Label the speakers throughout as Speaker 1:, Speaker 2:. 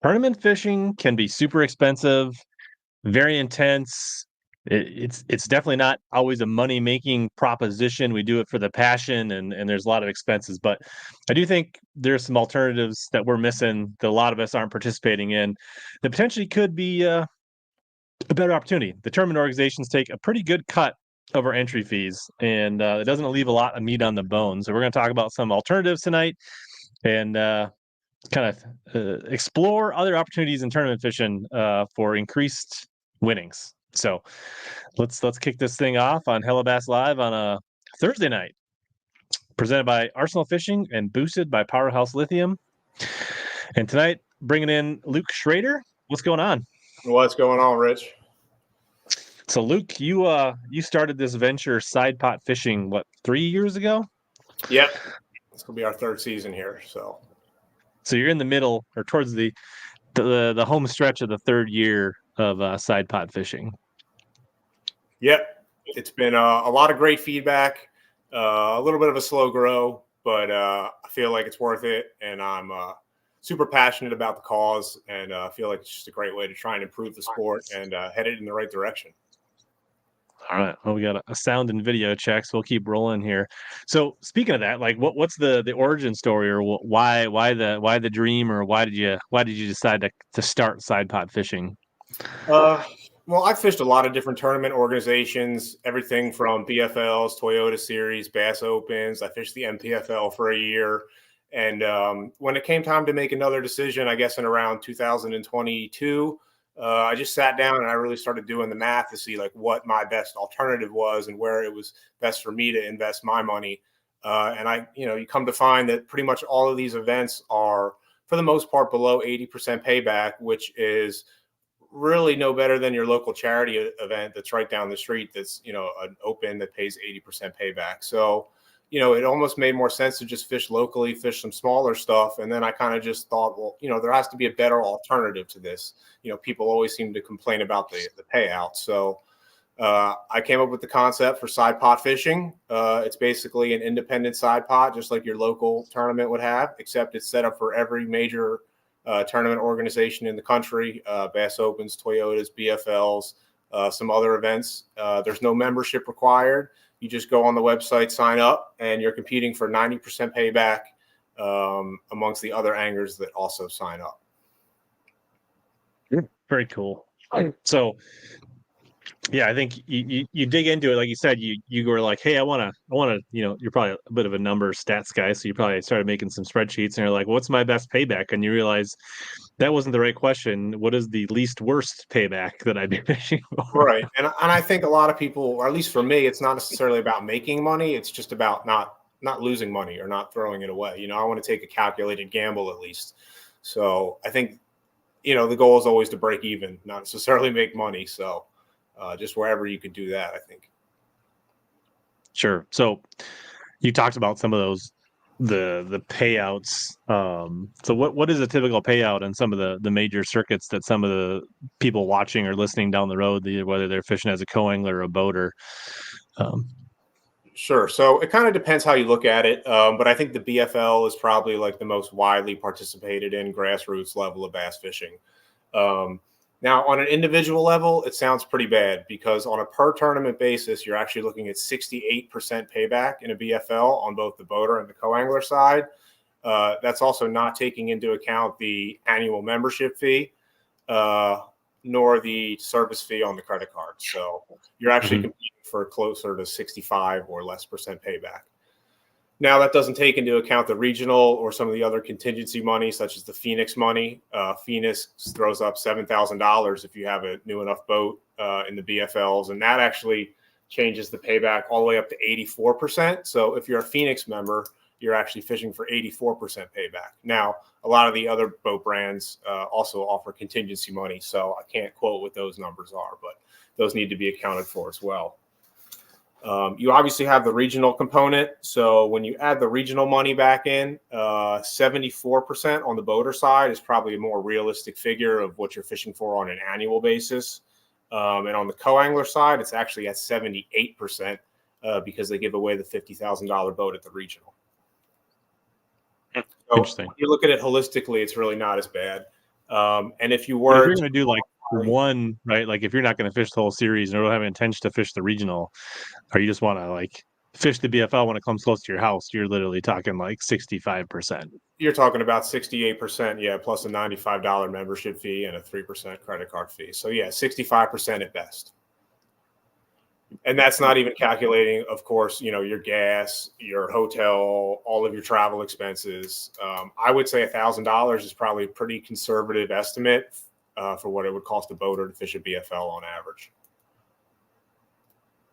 Speaker 1: Tournament fishing can be super expensive, very intense. It's definitely not always a money-making proposition. We do it for the passion, and there's a lot of expenses. But I do think there's some alternatives that we're missing that a lot of us aren't participating in that potentially could be a better opportunity. The tournament organizations take a pretty good cut of our entry fees, and it doesn't leave a lot of meat on the bone. So we're going to talk about some alternatives tonight, and kind of explore other opportunities in tournament fishing for increased winnings. So let's kick this thing off on HellaBass Live on a Thursday night, presented by Arsenal Fishing and boosted by Powerhouse Lithium. And tonight, bringing in Luke Schrader. What's going on?
Speaker 2: What's going on, Rich?
Speaker 1: So Luke, you started this venture, side pot fishing, what, 3 years ago?
Speaker 2: Yep, this will be our third season here. So
Speaker 1: you're in the middle or towards the home stretch of the third year of side pot fishing.
Speaker 2: Yep, it's been a lot of great feedback, a little bit of a slow grow, but I feel like it's worth it, and I'm super passionate about the cause, and I feel like it's just a great way to try and improve the sport and head it in the right direction.
Speaker 1: All right. Well, we got a sound and video check, so we'll keep rolling here. So speaking of that, like what's the origin story, or why the dream, or why did you decide to start side pot fishing?
Speaker 2: Well, I've fished a lot of different tournament organizations, everything from BFLs, Toyota Series, Bass Opens. I fished the MPFL for a year. And when it came time to make another decision, I guess in around 2022, I just sat down and I really started doing the math to see like what my best alternative was and where it was best for me to invest my money. And you come to find that pretty much all of these events are, for the most part, below 80% payback, which is really no better than your local charity event that's right down the street. That's, an open that pays 80% payback. So, it almost made more sense to just fish locally, fish some smaller stuff. And then I kind of just thought, well, there has to be a better alternative to this. People always seem to complain about the payout. So I came up with the concept for side pot fishing. It's basically an independent side pot, just like your local tournament would have, except it's set up for every major tournament organization in the country, Bass Opens, Toyotas, BFLs, some other events. There's no membership required. You just go on the website, sign up, and you're competing for 90% payback amongst the other anglers that also sign up.
Speaker 1: Very cool. So, yeah, I think you dig into it. Like you said, you were like, hey, I want to, you're probably a bit of a number stats guy. So you probably started making some spreadsheets and you're like, what's my best payback? And you realize that wasn't the right question. What is the least worst payback that I'd be fishing for?
Speaker 2: Right. And I think a lot of people, or at least for me, it's not necessarily about making money. It's just about not losing money or not throwing it away. I want to take a calculated gamble at least. So I think, the goal is always to break even, not necessarily make money. So just wherever you could do that, I think.
Speaker 1: Sure. So you talked about some of those, the payouts. So what is a typical payout on some of the major circuits that some of the people watching or listening down the road, whether they're fishing as a co-angler or a boater?
Speaker 2: Sure. So it kind of depends how you look at it. But I think the BFL is probably like the most widely participated in grassroots level of bass fishing. Now, on an individual level, it sounds pretty bad because on a per tournament basis, you're actually looking at 68% payback in a BFL on both the boater and the co-angler side. That's also not taking into account the annual membership fee, nor the service fee on the credit card. So you're actually competing for closer to 65 or less percent payback. Now, that doesn't take into account the regional or some of the other contingency money, such as the Phoenix money. Phoenix throws up $7,000 if you have a new enough boat in the BFLs, and that actually changes the payback all the way up to 84%. So if you're a Phoenix member, you're actually fishing for 84% payback. Now, a lot of the other boat brands also offer contingency money, so I can't quote what those numbers are, but those need to be accounted for as well. You obviously have the regional component. So when you add the regional money back in, 74% on the boater side is probably a more realistic figure of what you're fishing for on an annual basis. And on the co-angler side, it's actually at 78% because they give away the $50,000 boat at the regional. So
Speaker 1: Interesting.
Speaker 2: when you look at it holistically, it's really not as bad. And if you
Speaker 1: But if
Speaker 2: were
Speaker 1: you're
Speaker 2: to
Speaker 1: going to do like one, right? Like if you're not going to fish the whole series or don't have an intention to fish the regional, or you just want to like fish the BFL when it comes close to your house, you're literally talking like 65%.
Speaker 2: you're talking about 68%, yeah, plus a $95 membership fee and a 3% credit card fee. So yeah, 65% at best. And that's not even calculating, of course, your gas, your hotel, all of your travel expenses. I would say $1,000 is probably a pretty conservative estimate for what it would cost a boater to fish a BFL on average.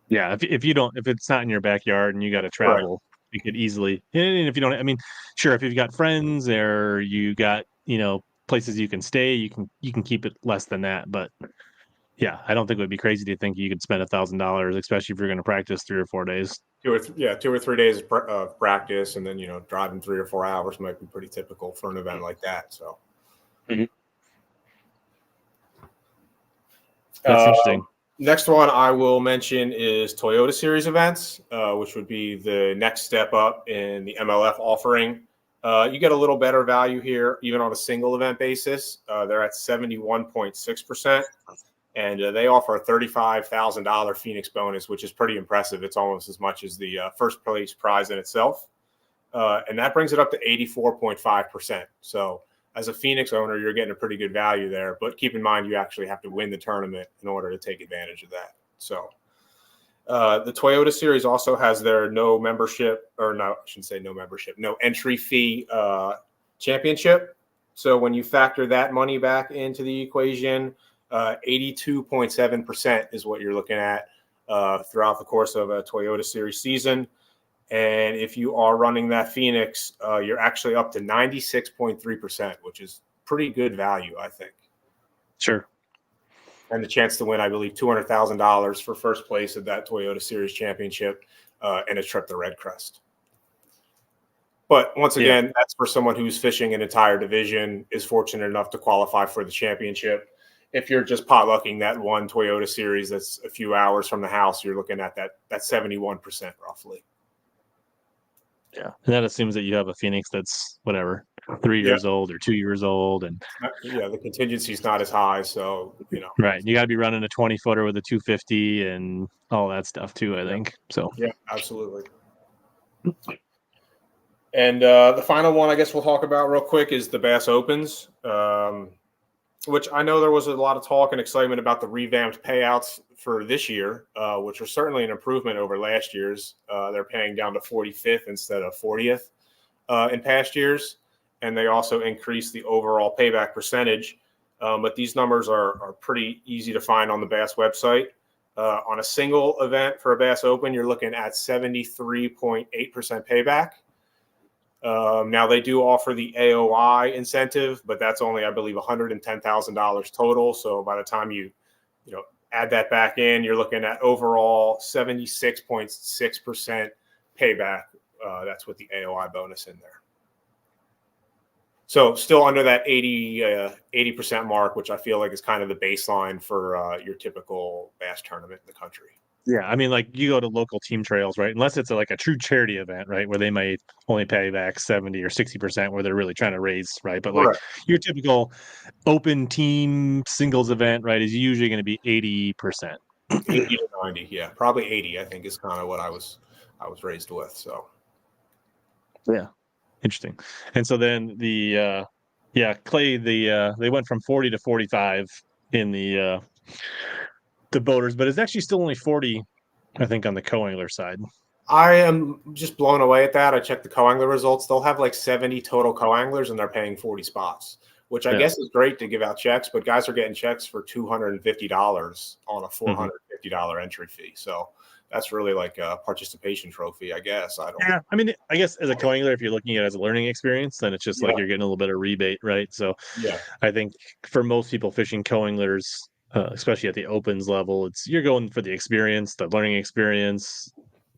Speaker 1: Yeah, if it's not in your backyard and you got to
Speaker 2: Right.
Speaker 1: travel, you could easily. And if you don't, I mean, sure, if you've got friends or you got places you can stay, you can keep it less than that. But yeah, I don't think it would be crazy to think you could spend $1,000, especially if you're going to practice 3 or 4 days.
Speaker 2: 2 or 3 days of practice, and then driving 3 or 4 hours might be pretty typical for an event like that. So
Speaker 1: That's interesting.
Speaker 2: Next one I will mention is Toyota Series events, which would be the next step up in the MLF offering. You get a little better value here, even on a single event basis. They're at 71.6%, and they offer a $35,000 Phoenix bonus, which is pretty impressive. It's almost as much as the first place prize in itself. And that brings it up to 84.5%. So as a Phoenix owner, you're getting a pretty good value there. But keep in mind, you actually have to win the tournament in order to take advantage of that. So the Toyota Series also has their no entry fee championship. So when you factor that money back into the equation, 82.7% is what you're looking at throughout the course of a Toyota Series season. And if you are running that Phoenix, you're actually up to 96.3%, which is pretty good value, I think.
Speaker 1: Sure.
Speaker 2: And the chance to win, I believe, $200,000 for first place at that Toyota Series championship and a trip to Red Crest. But once again, that's for someone who's fishing an entire division, is fortunate enough to qualify for the championship. If you're just potlucking that one Toyota Series that's a few hours from the house, you're looking at that 71% roughly.
Speaker 1: Yeah, and that assumes that you have a Phoenix that's whatever 3 years old or 2 years old, and
Speaker 2: the contingency is not as high, so
Speaker 1: right, you got to be running a 20-footer with a 250 and all that stuff too. I think so.
Speaker 2: Yeah, absolutely. And the final one I guess we'll talk about real quick is the Bass Opens, which I know there was a lot of talk and excitement about the revamped payouts for this year, which are certainly an improvement over last year's. They're paying down to 45th instead of 40th in past years. And they also increased the overall payback percentage. But these numbers are pretty easy to find on the Bass website. On a single event for a Bass Open, you're looking at 73.8% payback. Now they do offer the AOI incentive, but that's only, I believe, $110,000 total. So by the time you add that back in, you're looking at overall 76.6% payback. That's with the AOI bonus in there. So still under that 80% mark, which I feel like is kind of the baseline for your typical bass tournament in the country.
Speaker 1: Yeah, I mean, like you go to local team trails, right? Unless it's like a true charity event, right, where they might only pay back 70 or 60%, where they're really trying to raise, right? But like your typical open team singles event, right, is usually going to be 80%.
Speaker 2: 80 to 90, yeah, probably 80. I think is kind of what I was raised with. So
Speaker 1: yeah, interesting. And so then Clay, they went from 40 to 45 in the boaters, but it's actually still only 40, I think, on the co-angler side.
Speaker 2: I am just blown away at that. I checked the co-angler results. They'll have like 70 total co-anglers, and they're paying 40 spots, which I guess is great to give out checks, but guys are getting checks for $250 on a $450 entry fee. So that's really like a participation trophy, I guess.
Speaker 1: I mean, I guess as a co-angler, if you're looking at it as a learning experience, then it's just like you're getting a little bit of rebate, right? So I think for most people fishing co-anglers, especially at the opens level, you're going for the experience, the learning experience.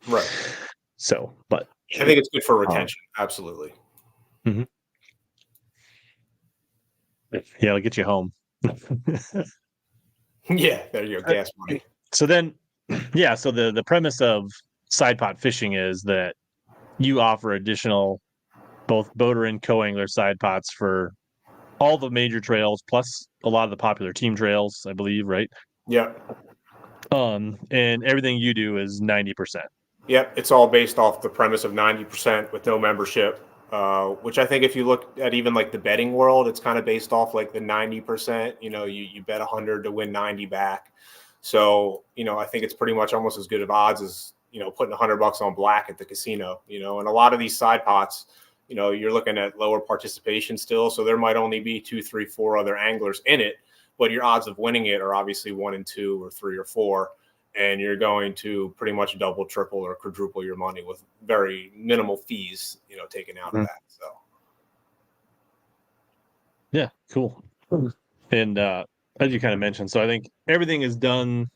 Speaker 2: Right.
Speaker 1: So, but
Speaker 2: I think it's good for retention. Absolutely.
Speaker 1: Yeah, it'll get you home.
Speaker 2: Yeah, there you go. Gas money.
Speaker 1: So then, so the premise of side pot fishing is that you offer additional both boater and co-angler side pots for all the major trails plus a lot of the popular team trails, I believe, right?
Speaker 2: Yeah.
Speaker 1: And everything you do is 90%.
Speaker 2: Yep, it's all based off the premise of 90% with no membership, which I think if you look at even like the betting world, it's kind of based off like the 90%. You bet 100 to win 90 back. So, I think it's pretty much almost as good of odds as, putting $100 on black at the casino, and a lot of these side pots, you're looking at lower participation still. So there might only be 2, 3, 4 other anglers in it, but your odds of winning it are obviously 1 and 2 or 3 or 4, and you're going to pretty much double, triple, or quadruple your money with very minimal fees, taken out of that. So,
Speaker 1: yeah, cool. And as you kind of mentioned, so I think everything is done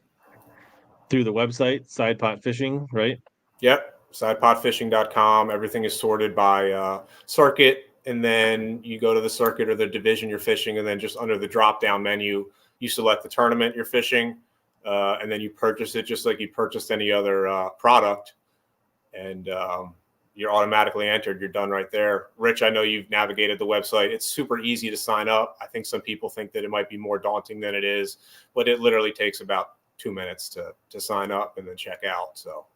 Speaker 1: through the website, Side Pot Fishing, right?
Speaker 2: yep, sidepotfishing.com. Everything is sorted by circuit, and then you go to the circuit or the division you're fishing, and then just under the drop-down menu, you select the tournament you're fishing, and then you purchase it just like you purchased any other product, and you're automatically entered. You're done right there. Rich, I know you've navigated the website. It's super easy to sign up. I think some people think that it might be more daunting than it is, but it literally takes about 2 minutes to sign up and then check out.
Speaker 1: So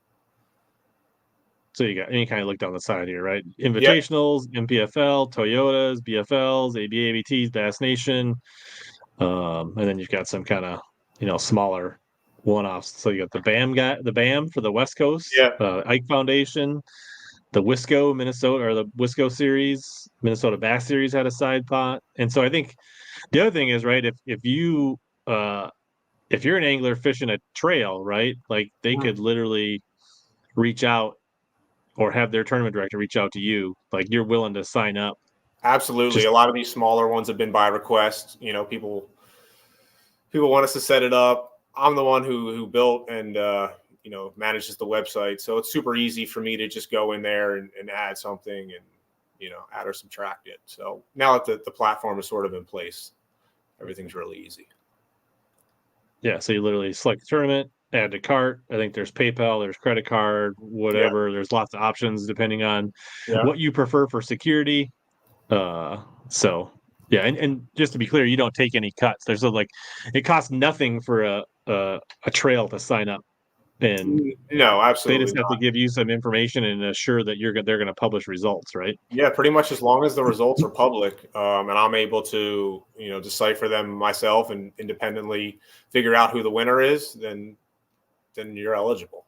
Speaker 1: you got any kind of look down the side here, right?
Speaker 2: Yep.
Speaker 1: Invitationals, MPFL, Toyotas, BFLs, ABA, ABTs, Bass Nation, and then you've got some kind of smaller one-offs. So you got the BAM for the West Coast,
Speaker 2: Yeah.
Speaker 1: Ike Foundation, the Wisco Minnesota or the Wisco series, Minnesota Bass Series had a side pot, and so I think the other thing is right if you're an angler fishing a trail, right, like they could literally reach out or have their tournament director reach out to you, like you're willing to sign up.
Speaker 2: Absolutely.
Speaker 1: Just
Speaker 2: A lot of these smaller ones have been by request. People want us to set it up. I'm the one who built and manages the website, so it's super easy for me to just go in there and add something and add or subtract it. So now that the platform is sort of in place, everything's really easy.
Speaker 1: yeah, so you literally select the tournament, add to cart. I think there's PayPal, there's credit card,
Speaker 2: Yeah,
Speaker 1: whatever. There's lots of options depending on
Speaker 2: yeah.
Speaker 1: what you prefer for security. So yeah, and just to be clear, you don't take any cuts. There's like it costs nothing for a trail to sign up, and
Speaker 2: No,
Speaker 1: they
Speaker 2: absolutely
Speaker 1: just have to
Speaker 2: not.
Speaker 1: give you some information and assure that they're going to publish results, right?
Speaker 2: Yeah, pretty much as long as the results are public, and I'm able to decipher them myself and independently figure out who the winner is, then you're eligible.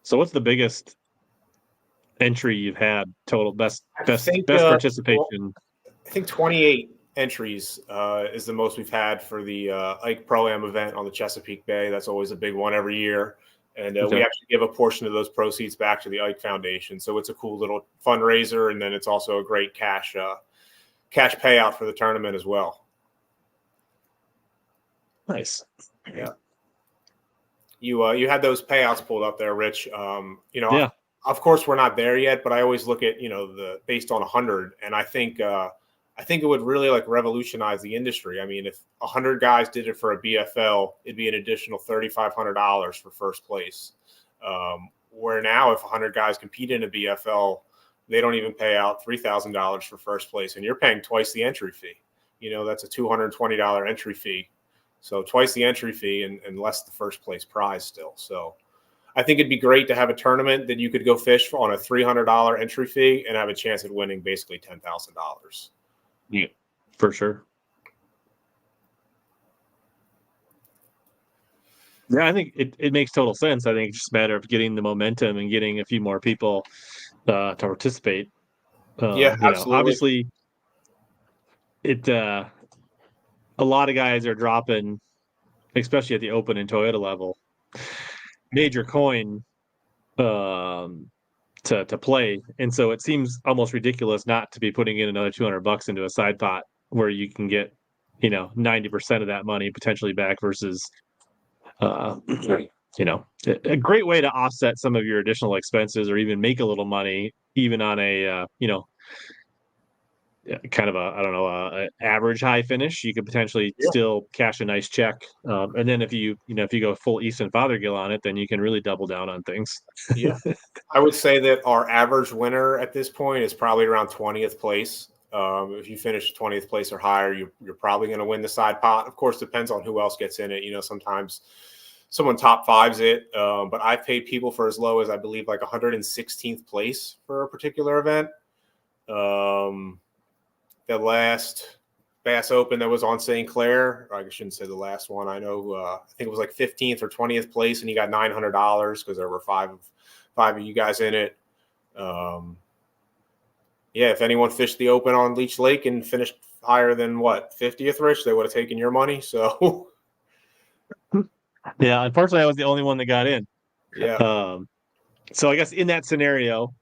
Speaker 1: So what's the biggest entry you've had total best
Speaker 2: I
Speaker 1: best
Speaker 2: think
Speaker 1: best
Speaker 2: well,
Speaker 1: participation?
Speaker 2: I think 28 entries is the most we've had for the Ike Pro Am event on the Chesapeake Bay. That's always a big one every year. And we
Speaker 1: Okay.
Speaker 2: actually give a portion of those proceeds back to the Ike Foundation. So it's a cool little fundraiser. And then it's also a great cash payout for the tournament as well.
Speaker 1: Nice.
Speaker 2: Yeah. You had those payouts pulled up there, Rich.
Speaker 1: Yeah.
Speaker 2: Of course we're not there yet, but I always look at the based on 100, and I think it would really like revolutionize the industry. I mean, if 100 guys did it for a BFL, it'd be an additional $3,500 for first place. Where now, if 100 guys compete in a BFL, they don't even pay out $3,000 for first place, and you're paying twice the entry fee. That's a $220 entry fee. So twice the entry fee and less the first place prize still. So I think it'd be great to have a tournament that you could go fish on a $300 entry fee and have a chance at winning basically $10,000.
Speaker 1: Yeah, for sure. Yeah, I think it makes total sense. I think it's just a matter of getting the momentum and getting a few more people to participate.
Speaker 2: Yeah, absolutely.
Speaker 1: Obviously, it a lot of guys are dropping, especially at the open and Toyota level, major coin um, to play, and so it seems almost ridiculous not to be putting in another $200 into a side pot where you can get 90% of that money potentially back versus uh, a great way to offset some of your additional expenses or even make a little money even on a kind of a, I don't know, a average high finish, you could potentially
Speaker 2: Yeah.
Speaker 1: still cash a nice check. And then if you go full Easton Fothergill on it, then you can really double down on things.
Speaker 2: Yeah. I would say that our average winner at this point is probably around 20th place. If you finish 20th place or higher, you're probably going to win the side pot. Of course, depends on who else gets in it. Sometimes someone top fives it, but I've paid people for as low as I believe like 116th place for a particular event. The last Bass Open that was on St. Clair, I shouldn't say the last one. I know, I think it was like 15th or 20th place, and you got $900 because there were five of you guys in it. Yeah, if anyone fished the Open on Leech Lake and finished higher than 50th, Rich, they would have taken your money. So,
Speaker 1: Yeah, unfortunately, I was the only one that got in.
Speaker 2: yeah,
Speaker 1: So I guess in that scenario,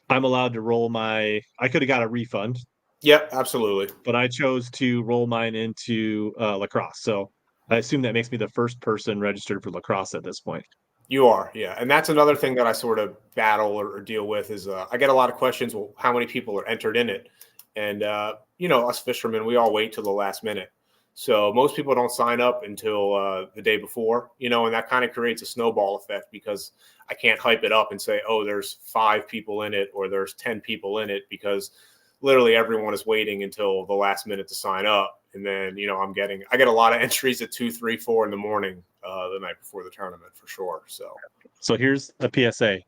Speaker 1: I'm allowed to roll I could have got a refund,
Speaker 2: yeah, absolutely.
Speaker 1: but I chose to roll mine into Lacrosse. So I assume that makes me the first person registered for Lacrosse at this point.
Speaker 2: You are, yeah, and that's another thing that I sort of battle or deal with is I get a lot of questions. Well, how many people are entered in it? And us fishermen, we all wait till the last minute. So most people don't sign up until the day before, and that kind of creates a snowball effect because I can't hype it up and say, oh, there's 5 people in it or there's 10 people in it because literally everyone is waiting until the last minute to sign up. And then, I get a lot of entries at 2, 3, 4 in the morning the night before the tournament for sure.
Speaker 1: So here's a PSA: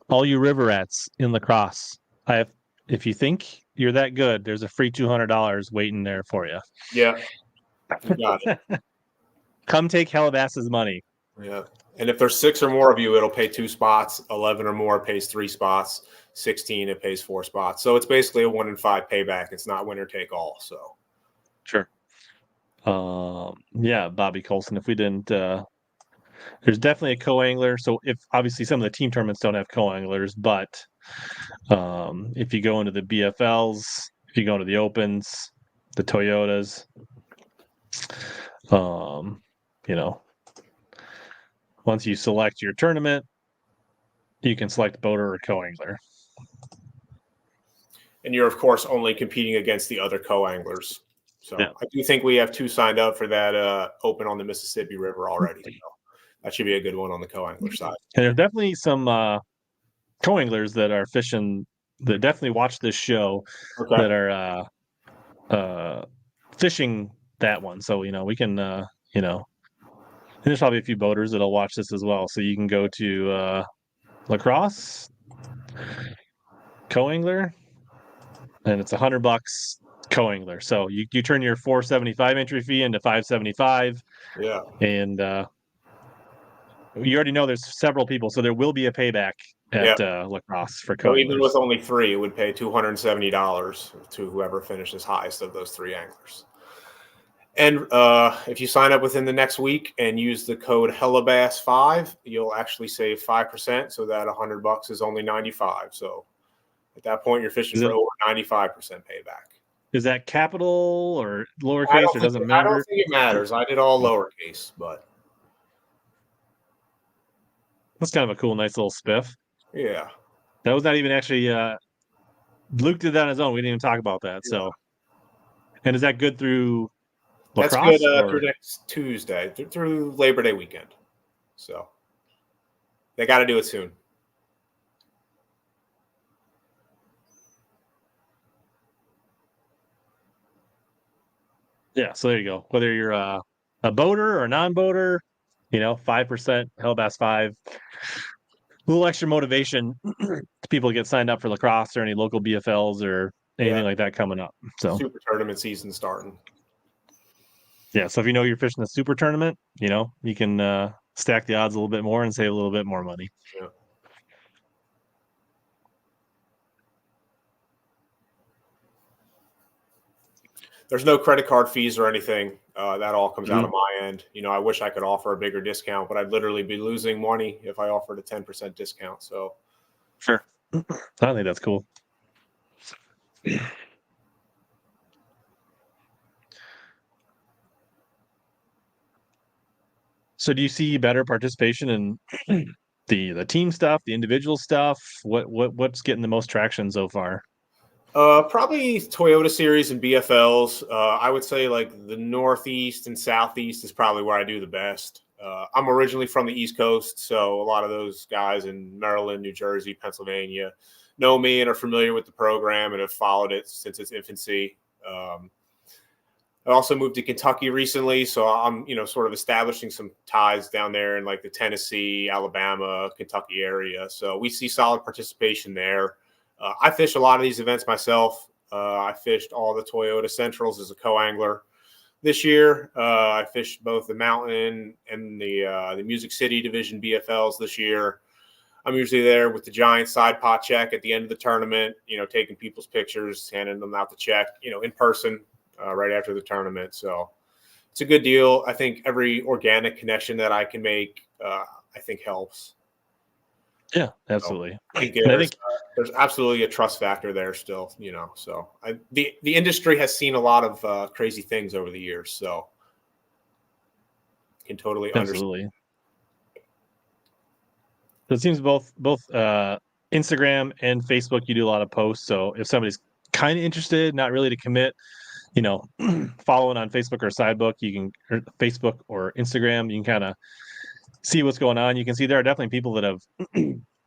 Speaker 1: all you river rats in Lacrosse, if you think you're that good, there's a free $200 waiting there for you.
Speaker 2: Yeah, you got it.
Speaker 1: Come take HellaBass's money.
Speaker 2: Yeah. And if there's 6 or more of you, it'll pay 2 spots. 11 or more pays 3 spots. 16, it pays 4 spots. So it's basically a 1 in 5 payback. It's not winner take all. So
Speaker 1: Sure. Yeah, Bobby Colson. If we didn't, there's definitely a co-angler. So if obviously some of the team tournaments don't have co-anglers, but if you go into the BFLs, if you go into the Opens, the Toyotas, once you select your tournament, you can select boater or co-angler.
Speaker 2: And you're, of course, only competing against the other co-anglers. So yeah. I do think we have 2 signed up for that Open on the Mississippi River already. So that should be a good one on the co-angler side.
Speaker 1: And there's definitely some co-anglers that are fishing that definitely watch this show that are fishing that one. So, we can, and there's probably a few boaters that'll watch this as well. So you can go to Lacrosse co-angler, and it's $100 co-angler. So you turn your $475 entry fee into $575.
Speaker 2: Yeah.
Speaker 1: And you already know there's several people, so there will be a payback at Lacrosse for co-anglers.
Speaker 2: So even with only 3, it would pay $270 to whoever finishes highest of those 3 anglers. And if you sign up within the next week and use the code HellaBass5, you'll actually save 5%. So that $100 is only $95. So at that point, you're fishing for over 95% payback.
Speaker 1: Is that capital or lowercase, or doesn't matter?
Speaker 2: I don't think it matters. I did all lowercase, but
Speaker 1: that's kind of a cool, nice little spiff.
Speaker 2: Yeah.
Speaker 1: That was not even actually Luke did that on his own. We didn't even talk about that. Yeah. So, and is that good through Lacrosse?
Speaker 2: That's good through next Tuesday, through Labor Day weekend. So they got to do it soon.
Speaker 1: Yeah, so there you go. Whether you're a boater or a non-boater, 5% HellaBass 5. A little extra motivation to people to get signed up for Lacrosse or any local BFLs or anything like that coming up. So
Speaker 2: super tournament season starting.
Speaker 1: Yeah, so if you're fishing a super tournament, you can stack the odds a little bit more and save a little bit more money.
Speaker 2: Yeah. There's no credit card fees or anything. That all comes out of my end. I wish I could offer a bigger discount, but I'd literally be losing money if I offered a 10% discount. So,
Speaker 1: sure. I think that's cool. So do you see better participation in the team stuff, the individual stuff? What's getting the most traction so far?
Speaker 2: Probably Toyota Series and BFLs. I would say like the Northeast and Southeast is probably where I do the best. I'm originally from the East Coast, so a lot of those guys in Maryland, New Jersey, Pennsylvania know me and are familiar with the program and have followed it since its infancy. I also moved to Kentucky recently, so I'm sort of establishing some ties down there in like the Tennessee, Alabama, Kentucky area. So we see solid participation there. I fish a lot of these events myself. I fished all the Toyota Centrals as a co-angler this year. I fished both the Mountain and the Music City Division BFLs this year. I'm usually there with the giant side pot check at the end of the tournament, taking people's pictures, handing them out the check, in person right after the tournament. So it's a good deal. I think every organic connection that I can make, I think helps.
Speaker 1: Yeah,
Speaker 2: So
Speaker 1: absolutely.
Speaker 2: I think
Speaker 1: And I think
Speaker 2: there's absolutely a trust factor there still, So the industry has seen a lot of crazy things over the years, so can totally understand.
Speaker 1: absolutely. So it seems both Instagram and Facebook, you do a lot of posts. So if somebody's kind of interested, not really to commit, following on Facebook or Sidebook, you can or Facebook or Instagram, you can kind of see what's going on. You can see there are definitely people that have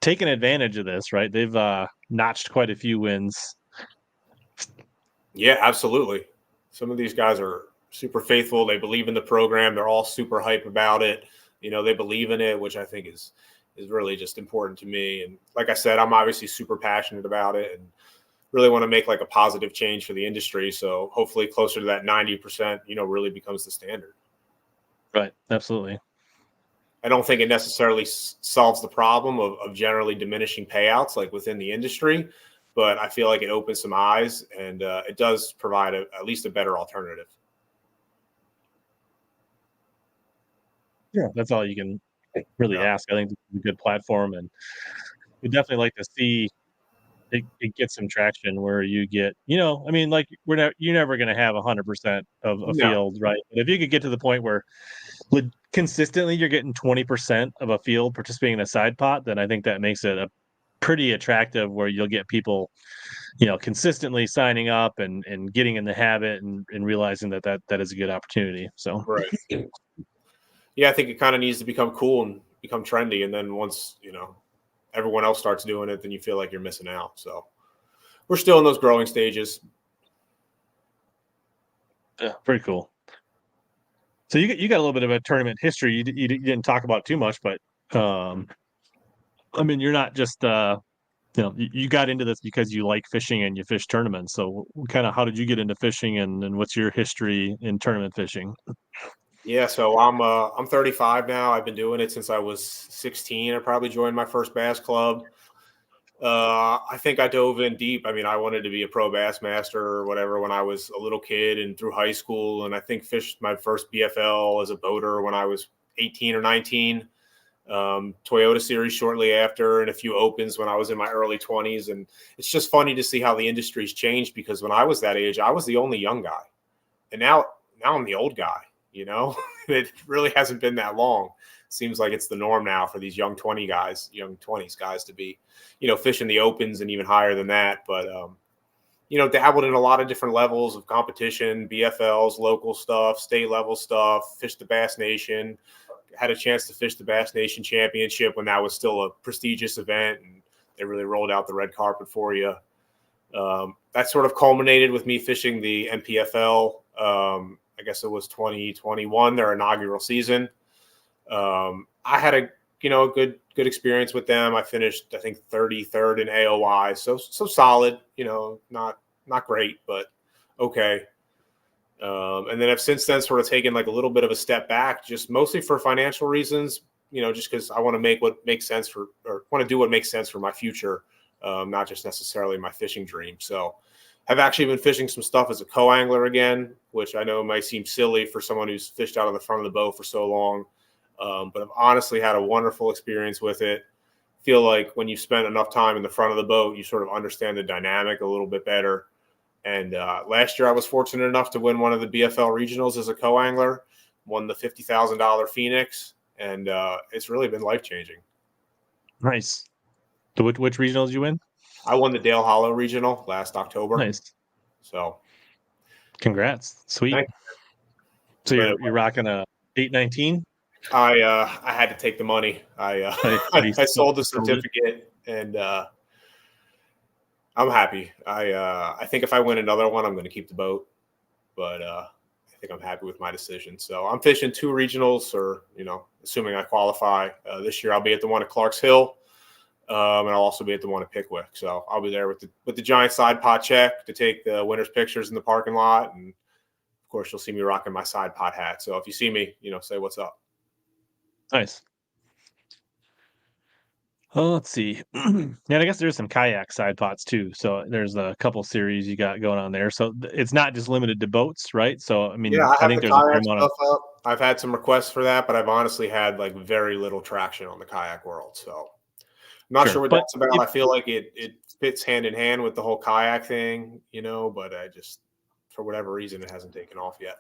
Speaker 1: taken advantage of this, right? They've notched quite a few wins.
Speaker 2: Yeah, absolutely. Some of these guys are super faithful. They believe in the program. They're all super hype about it. They believe in it, which I think is really just important to me. And like I said, I'm obviously super passionate about it and really want to make like a positive change for the industry. So hopefully closer to that 90%, really becomes the standard.
Speaker 1: Right. Absolutely.
Speaker 2: I don't think it necessarily solves the problem of generally diminishing payouts like within the industry, but I feel like it opens some eyes and it does provide at least a better alternative.
Speaker 1: Yeah. That's all you can really
Speaker 2: Yeah.
Speaker 1: ask. I think it's a good platform, and we definitely like to see it get some traction where you get, I mean, like you're never going to have 100% of a
Speaker 2: No.
Speaker 1: field, right? But if you could get to the point where consistently you're getting 20% of a field participating in a side pot, then I think that makes it a pretty attractive where you'll get people, consistently signing up and getting in the habit and realizing that is a good opportunity. So
Speaker 2: Right. Yeah, I think it kind of needs to become cool and become trendy. And then once, everyone else starts doing it, then you feel like you're missing out. So we're still in those growing stages.
Speaker 1: yeah, very cool. So you got a little bit of a tournament history. You didn't talk about too much, but um, I mean, you're not just you got into this because you like fishing and you fish tournaments. So kind of how did you get into fishing, and what's your history in tournament fishing?
Speaker 2: Yeah, so I'm 35 now. I've been doing it since I was 16. I probably joined my first bass club. I think I dove in deep. I mean, I wanted to be a pro bass master or whatever when I was a little kid and through high school. And I think fished my first BFL as a boater when I was 18 or 19. Toyota Series shortly after, and a few opens when I was in my early 20s. And it's just funny to see how the industry's changed because when I was that age, I was the only young guy. And now I'm the old guy, It really hasn't been that long. Seems like it's the norm now for these young 20s guys to be, fishing the opens and even higher than that. But dabbled in a lot of different levels of competition, BFLs, local stuff, state level stuff, fished the Bass Nation, had a chance to fish the Bass Nation Championship when that was still a prestigious event and they really rolled out the red carpet for you. That sort of culminated with me fishing the MPFL. I guess it was 2021, their inaugural season. I had a good experience with them. I finished I think 33rd in AOI, so solid. Not great, but okay. And then I've since then sort of taken like a little bit of a step back, just mostly for financial reasons. Just because I want to make what makes sense or want to do what makes sense for my future, not just necessarily my fishing dream. So I've actually been fishing some stuff as a co-angler again, which I know might seem silly for someone who's fished out of the front of the boat for so long. But I've honestly had a wonderful experience with it. Feel like when you've spent enough time in the front of the boat, you sort of understand the dynamic a little bit better. And last year I was fortunate enough to win one of the BFL regionals as a co-angler, won the $50,000 Phoenix, and it's really been life-changing.
Speaker 1: Nice. So which regionals you win?
Speaker 2: I won the Dale Hollow Regional last October.
Speaker 1: Nice.
Speaker 2: So
Speaker 1: Congrats. Sweet.
Speaker 2: thank
Speaker 1: So
Speaker 2: you.
Speaker 1: you're rocking a 819?
Speaker 2: I had to take the money.
Speaker 1: Have you
Speaker 2: I sold the
Speaker 1: sold it?
Speaker 2: certificate, and I'm happy. I think if I win another one, I'm going to keep the boat, but I think I'm happy with my decision. So I'm fishing 2 regionals, or assuming I qualify this year. I'll be at the one at Clark's Hill, and I'll also be at the one at Pickwick. So I'll be there with the giant side pot check to take the winners' pictures in the parking lot, and of course you'll see me rocking my side pot hat. So if you see me, say what's up.
Speaker 1: Nice. Oh, let's see. Yeah, I guess there's some kayak side pots too. So there's a couple series you got going on there. So it's not just limited to boats, right? So I
Speaker 2: Yeah,
Speaker 1: mean,
Speaker 2: I
Speaker 1: I
Speaker 2: have
Speaker 1: think
Speaker 2: the
Speaker 1: there's a fair
Speaker 2: kayak
Speaker 1: amount of
Speaker 2: stuff up. I've had some requests for that, but I've honestly had like very little traction on the kayak world. So I'm not
Speaker 1: sure,
Speaker 2: sure what
Speaker 1: but
Speaker 2: that's about.
Speaker 1: if,
Speaker 2: I feel like it fits hand in hand with the whole kayak thing, but I just for whatever reason it hasn't taken off yet.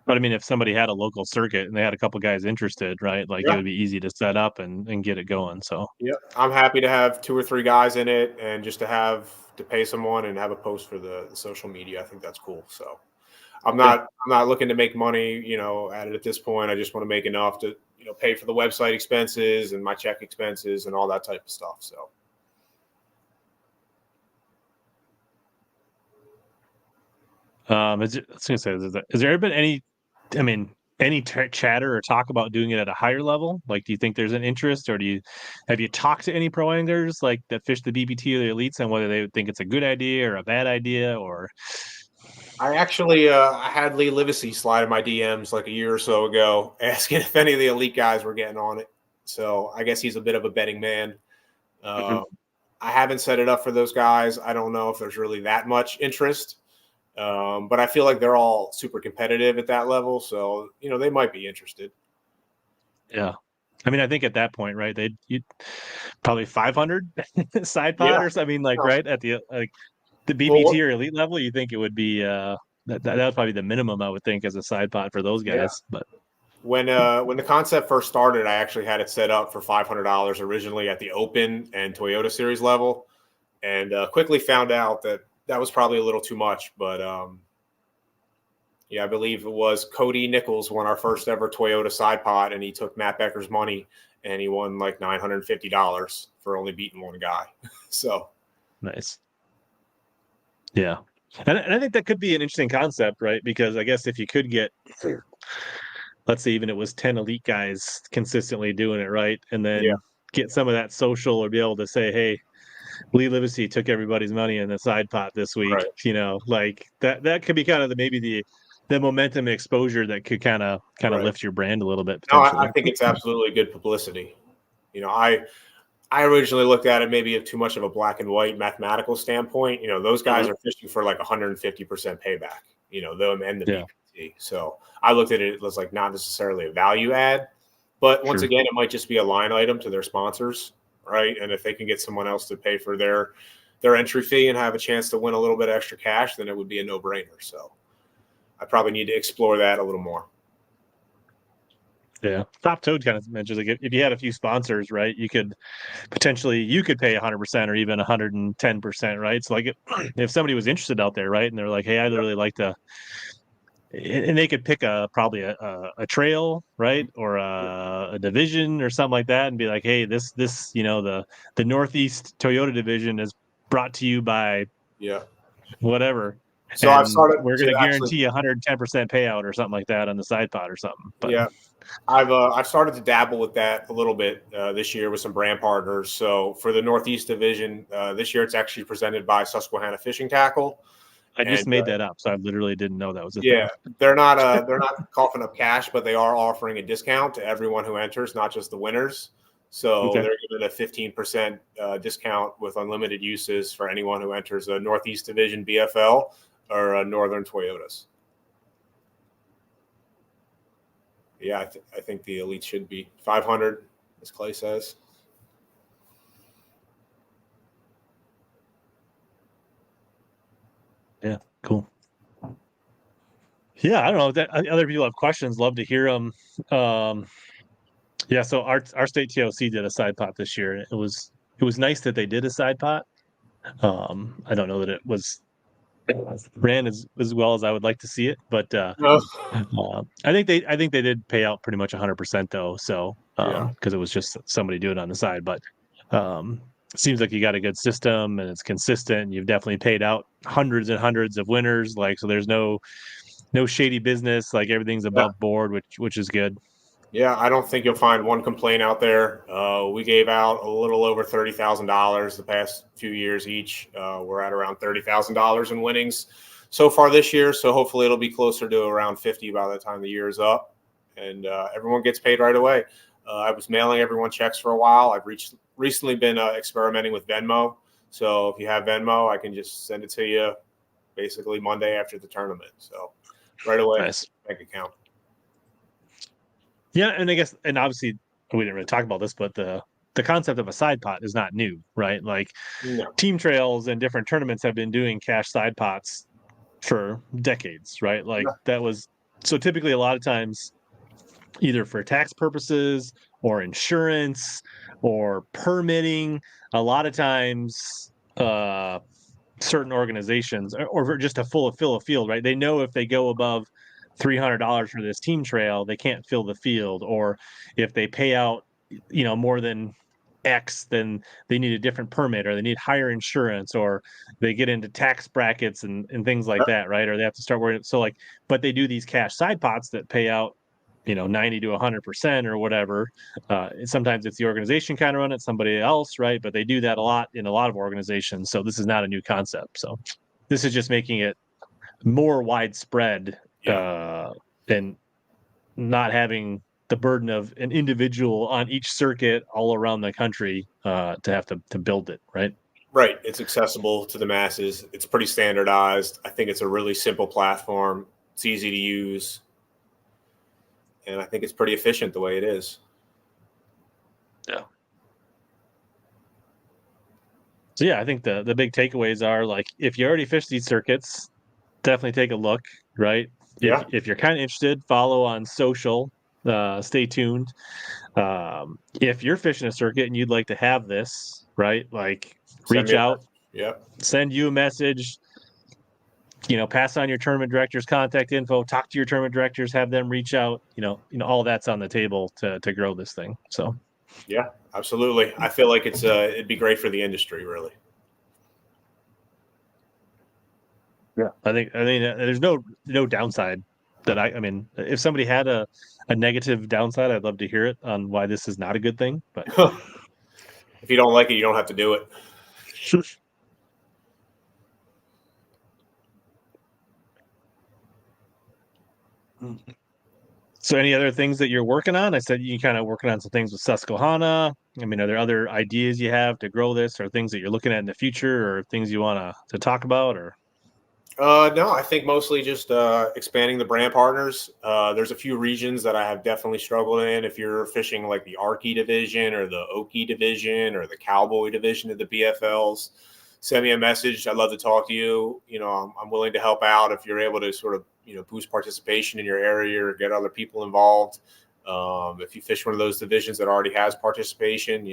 Speaker 1: but I mean, if somebody had a local circuit and they had a couple guys interested, right? Like it
Speaker 2: Yeah.
Speaker 1: would be easy to set up and get it going. So
Speaker 2: Yeah. I'm happy to have 2 or 3 guys in it, and just to pay someone and have a post for the social media. I think that's cool. So
Speaker 1: yeah,
Speaker 2: I'm not looking to make money, at it at this point. I just want to make enough to, pay for the website expenses and my check expenses and all that type of stuff. So
Speaker 1: I was gonna say, has there ever been any? I mean, any chatter or talk about doing it at a higher level? Like, do you think there's an interest, or have you talked to any pro anglers like that fish the BBT or the elites, and whether they would think it's a good idea or a bad idea, or
Speaker 2: I actually I had Lee Livesey slide in my DMs like a year or so ago, asking if any of the elite guys were getting on it. So I guess he's a bit of a betting man.
Speaker 1: Mhm.
Speaker 2: Uh, I haven't set it up for those guys. I don't know if there's really that much interest, but I feel like they're all super competitive at that level. So they might be interested.
Speaker 1: Yeah. I mean, I think at that point, right? You probably 500 side
Speaker 2: Yeah.
Speaker 1: pod or something. I mean, like
Speaker 2: No.
Speaker 1: right at the
Speaker 2: Well,
Speaker 1: BBT or elite level, you think it would be that would probably be the minimum I would think as a side pod for those
Speaker 2: yeah.
Speaker 1: guys. But
Speaker 2: When the concept first started, I actually had it set up for $500 originally at the Open and Toyota Series level, and quickly found out that that was probably a little too much. But yeah, I believe it was Cody Nichols won our first ever Toyota side pot, and he took Matt Becker's money, and he won like $950 for only beating one guy. So
Speaker 1: nice. Yeah. And I think that could be an interesting concept, right? Because I guess if you could get, let's say, even it was 10 elite guys consistently doing it, right? And
Speaker 2: yeah,
Speaker 1: then get some of that social or be able to say, hey, Lee Livesey took everybody's money in the side pot this week,
Speaker 2: right,
Speaker 1: like that could be kind of maybe the momentum exposure that could kind of
Speaker 2: right.
Speaker 1: lift your brand a little bit
Speaker 2: No, I
Speaker 1: potentially.
Speaker 2: think it's absolutely good publicity. You know, I originally looked at it maybe of too much of a black and white mathematical standpoint. Those guys
Speaker 1: Mhm.
Speaker 2: are fishing for like 150% payback, them and the
Speaker 1: Yeah,
Speaker 2: BPT. So I looked at it as like not necessarily a value add, but once
Speaker 1: sure.
Speaker 2: again, it might just be a line item to their sponsors, right? And if they can get someone else to pay for their entry fee and have a chance to win a little bit extra cash, then it would be a no-brainer. So I probably need to explore that a little more.
Speaker 1: Yeah. Top Toad kind of mentions like if you had a few sponsors, right, you could potentially pay 100% or even 110%, right? So like if somebody was interested out there, right, and they're like, hey, I'd
Speaker 2: Yeah,
Speaker 1: really like to, and they could pick probably a trail, right, or a division or something like that, and be like, hey, this the Northeast Toyota division is brought to you by
Speaker 2: yeah.
Speaker 1: whatever,
Speaker 2: So I've
Speaker 1: and
Speaker 2: started
Speaker 1: we're going
Speaker 2: to
Speaker 1: to
Speaker 2: actually,
Speaker 1: guarantee 110% payout or something like that on the side pot or something. But
Speaker 2: yeah, I've started to dabble with that a little bit this year with some brand partners. So for the Northeast Division this year, it's actually presented by Susquehanna Fishing Tackle,
Speaker 1: I
Speaker 2: and
Speaker 1: just made that up, so I literally didn't know that was a
Speaker 2: yeah,
Speaker 1: thing.
Speaker 2: they're not coughing up cash, but they are offering a discount to everyone who enters, not just the winners. So
Speaker 1: Okay,
Speaker 2: they're giving a 15% discount with unlimited uses for anyone who enters a Northeast Division BFL or a Northern Toyotas. Yeah, I think the elite should be 500, as Clay says.
Speaker 1: yeah, cool. Yeah, I don't know that other people have questions. Love to hear them. Um, yeah, so our state TOC did a side pot this year. It was nice that they did a side pot. I don't know that it was ran as well as I would like to see it, but
Speaker 2: No.
Speaker 1: I think they did pay out pretty much 100% though. So
Speaker 2: Yeah.
Speaker 1: because it was just somebody doing it on the side, but um, seems like you got a good system and it's consistent. You've definitely paid out hundreds and hundreds of winners, like so. There's no shady business. Like everything's
Speaker 2: Yeah.
Speaker 1: above board, which is good.
Speaker 2: Yeah, I don't think you'll find one complaint out there. We gave out a little over $30,000 the past few years each. We're at around $30,000 in winnings so far this year. So hopefully it'll be closer to around 50 by the time the year is up, and everyone gets paid right away. I was mailing everyone checks for a while. I've recently been experimenting with Venmo. So if you have Venmo, I can just send it to you basically Monday after the tournament. So right away,
Speaker 1: Nice.
Speaker 2: bank account.
Speaker 1: Yeah, and I guess, and obviously we didn't really talk about this, but the concept of a side pot is not new, right? Like
Speaker 2: No.
Speaker 1: team trails and different tournaments have been doing cash side pots for decades, right? Like that was so typically a lot of times either for tax purposes or insurance or permitting, a lot of times certain organizations or just to fill a field, right? They know if they go above $300 for this team trail, they can't fill the field, or if they pay out, more than X, then they need a different permit or they need higher insurance or they get into tax brackets and things like that, right? Or they have to start worrying. So like, but they do these cash side pots that pay out, 90 to 100% or whatever. Sometimes it's the organization kind of run it, somebody else, right? But they do that a lot in a lot of organizations. So this is not a new concept. So this is just making it more widespread
Speaker 2: Yeah.
Speaker 1: and not having the burden of an individual on each circuit all around the country to have to build it, right?
Speaker 2: Right. It's accessible to the masses. It's pretty standardized. I think it's a really simple platform. It's easy to use. And I think it's pretty efficient the way it is.
Speaker 1: Yeah. So yeah, I think the big takeaways are like if you already fish these circuits, definitely take a look, right?
Speaker 2: Yeah.
Speaker 1: If you're kind of interested, follow on social, stay tuned. If you're fishing a circuit and you'd like to have this, right? Like
Speaker 2: Send
Speaker 1: reach
Speaker 2: me a
Speaker 1: out,
Speaker 2: message. Yeah.
Speaker 1: send you a message, pass on your tournament director's contact info, talk to your tournament directors, have them reach out, all that's on the table to grow this thing. So
Speaker 2: Yeah, absolutely. I feel like it'd be great for the industry, really.
Speaker 1: yeah, I mean, there's no downside that I mean, if somebody had a negative downside, I'd love to hear it on why this is not a good thing. But
Speaker 2: If you don't like it, you don't have to do it.
Speaker 1: So any other things that you're working on? I said you kind of working on some things with Susquehanna. I mean, are there other ideas you have to grow this or things that you're looking at in the future or things you want to talk about or?
Speaker 2: No, I think mostly just expanding the brand partners. There's a few regions that I have definitely struggled in. If you're fishing like the Arky division or the Okie division or the Cowboy division of the BFLs, send me a message. I'd love to talk to you. I'm willing to help out if you're able to sort of boost participation in your area or get other people involved. If you fish one of those divisions that already has participation,